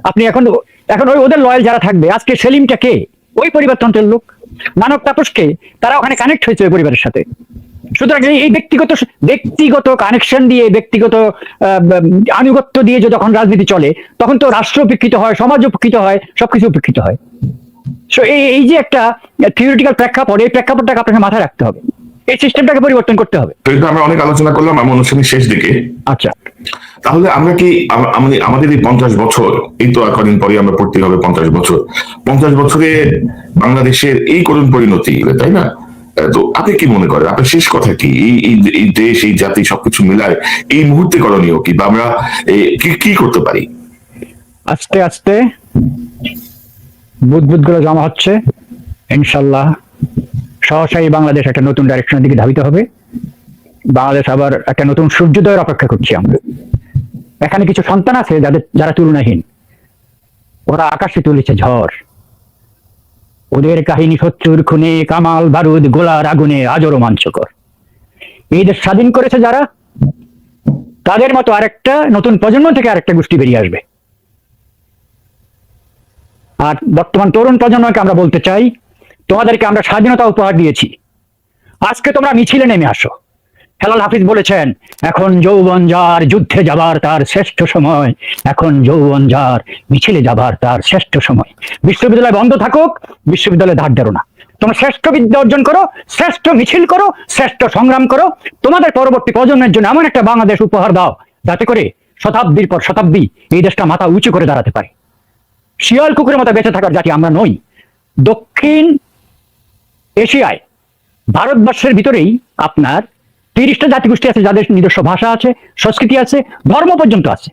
আপনি। এখন ওই ওদের লয়াল যারা থাকবে, আজকে সেলিমটা কে? ওই পরিবারতন্ত্রের লোক। মানব তাপসকে, তারা ওখানে কানেক্ট হয়েছে ওই পরিবারের সাথে। সুতরাং এই ব্যক্তিগত কানেকশন দিয়ে, ব্যক্তিগত আনুগত্য দিয়ে যখন রাজনীতি চলে, তখন তো রাষ্ট্র উপেক্ষিত হয়, সমাজ উপেক্ষিত হয়, সবকিছু উপেক্ষিত হয়। এই যে একটা থিওরিটিক্যাল প্রেক্ষাপট, এই প্রেক্ষাপটটাকে আপনাকে মাথায় রাখতে হবে, এই সিস্টেমটাকে পরিবর্তন করতে হবে। কিন্তু আমরা অনেক আলোচনা করলাম আমার অনুষ্ঠানের শেষ দিকে। আচ্ছা, তাহলে আমরা কি আমাদের এই 50 বছর, এই তো কদিন পরে আমরা পড়তে হবে 50 বছর, 50 বছরে বাংলাদেশের এই করুণ পরিণতি, তাই না? তো আপনি কি মনে করেন, আপনার শেষ কথা কি? এই দেশ, এই জাতি সবকিছু মিলায় এই মুহূর্তে করণীয় কি, বা আমরা কি করতে পারি? আস্তে আস্তে বুদবুদ গুলো জমা হচ্ছে, ইনশাল্লাহ সহসাই বাংলাদেশ একটা নতুন ডাইরেকশনের দিকে ধাবিত হবে। বাংলাদেশ আবার একটা নতুন সূর্যোদয়ের অপেক্ষা করছি আমরা। এখানে কিছু সন্তান আছে যারা তুলনাহীন, ওরা আকাশে তুলেছে ঝড়, ওদের কাহিনী শত্রুর খুনে, কামাল বারুদ গোলার আগুনে আজও রোমাঞ্চকর। এই দেশ স্বাধীন করেছে যারা, তাদের মতো আরেকটা নতুন প্রজন্ম থেকে আরেকটা গোষ্ঠী বেরিয়ে আসবে। আর বর্তমান তরুণ প্রজন্মকে আমরা বলতে চাই, তোমাদেরকে আমরা স্বাধীনতা উপহার দিয়েছি, আজকে তোমরা মিছিলে নেমে আসো। হেলাল হাফিজ বলেছেন, এখন যৌবন যার যুদ্ধে যাবার তার শ্রেষ্ঠ সময়, এখন যৌবন যার মিছিলে যাবার তার শ্রেষ্ঠ সময়। বিশ্ববিদ্যালয় বন্ধ থাকুক, বিশ্ববিদ্যালয়ে ধার দেরো না। তোমরা শ্রেষ্ঠ বিদ্যা অর্জন করো, শ্রেষ্ঠ মিছিল করো, শ্রেষ্ঠ সংগ্রাম করো, তোমাদের পরবর্তী প্রজন্মের জন্য এমন একটা বাংলাদেশ উপহার দাও যাতে করে শতাব্দীর পর শতাব্দী এই দেশটা মাথা উঁচু করে দাঁড়াতে পারে। শিয়াল কুকুরের মতো বেঁচে থাকার জাতি আমরা নই। দক্ষিণ এশিয়ায় ভারতবর্ষের ভিতরেই আপনার 30টা জাতিগোষ্ঠী আছে যাদের নিজস্ব ভাষা আছে, সংস্কৃতি আছে, ধর্ম পর্যন্ত আছে।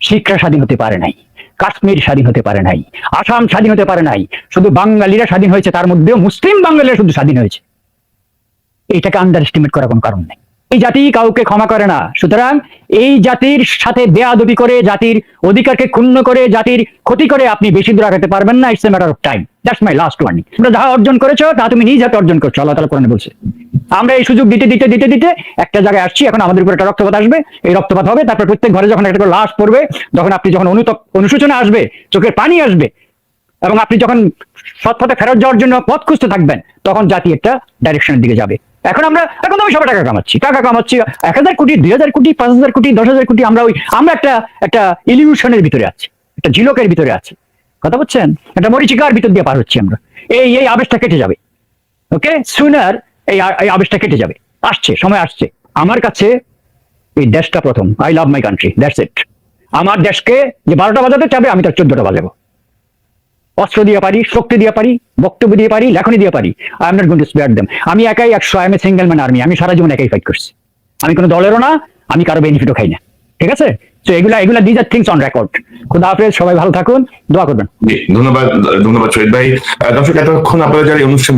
শিক্ষা স্বাধীন হতে পারে নাই, কাশ্মীর স্বাধীন হতে পারে নাই, আসাম স্বাধীন হতে পারে নাই, শুধু বাঙালিরা স্বাধীন হয়েছে, তার মধ্যেও মুসলিম বাঙালিরা শুধু স্বাধীন হয়েছে। এইটাকে আন্ডার এস্টিমেট করার কোনো কারণ নেই। এই জাতি কাউকে ক্ষমা করে না। সুতরাং এই জাতির সাথে বেয়াদবি করে, জাতির অধিকারকে ক্ষুণ্ণ করে, জাতির ক্ষতি করে আপনি বেশি দূর আগাতে পারবেন না। It's a matter of time. That's my last warning. তোমরা যা অর্জন করেছো তা তুমি নিজ হাতে অর্জন করছো, আল্লাহ তাআলা কোরআনে বলছে। আমরা এই সুযোগ দিতে দিতে দিতে দিতে একটা জায়গায় আসছি। এখন আমাদের উপর একটা রক্তপাত আসবে, এই রক্তপাত হবে, তারপর প্রত্যেক ঘরে যখন একটা করে লাশ পড়বে, যখন আপনি যখন অনুশোচনা আসবে, চোখের পানি আসবে, এবং আপনি যখন সৎ পথে ফেরত যাওয়ার জন্য পথ খুঁজতে থাকবেন, তখন জাতি একটা ডাইরেকশনের দিকে যাবে। এখন তো আমি সবাই টাকা কামাচ্ছি 1000 কোটি, 2000 কোটি, 5000 কোটি, 10,000 কোটি। আমরা একটা ইলিউশনের ভিতরে আছি, একটা ঝিলকের ভিতরে আছি। কথা বলছেন? একটা মরিচিকার ভিতর দিয়ে পার হচ্ছি আমরা। এই আবেশটা কেটে যাবে। ওকে, সুনার এই আবেশটা কেটে যাবে। আসছে, সময় আসছে। আমার কাছে এই দেশটা প্রথম। I love my country, that's it. আমার দেশকে যে 12টা বাজাতে চাবে, আমি তার 14টা বাজাবো। অস্ত্র দিয়ে পারি, শক্তি দিয়ে পারি, বক্তব্য দিয়ে পারি, লেখনী দিয়ে পারি। I am not going to spare them. আমি একাই 100, I M a single man army. আমি সারা জীবন একাই ফাইট করছি। আমি কোনো দলেরও না, আমি কারো বেনিফিটও খাই না। ঠিক আছে? তো এগুলা these are things on record. খুদা হাফেজ, সবাই ভালো থাকুন, দোয়া করবেন। ধন্যবাদ শহীদ ভাই। দর্শক, এতক্ষণ আপনারা যারা এই অনুষ্ঠান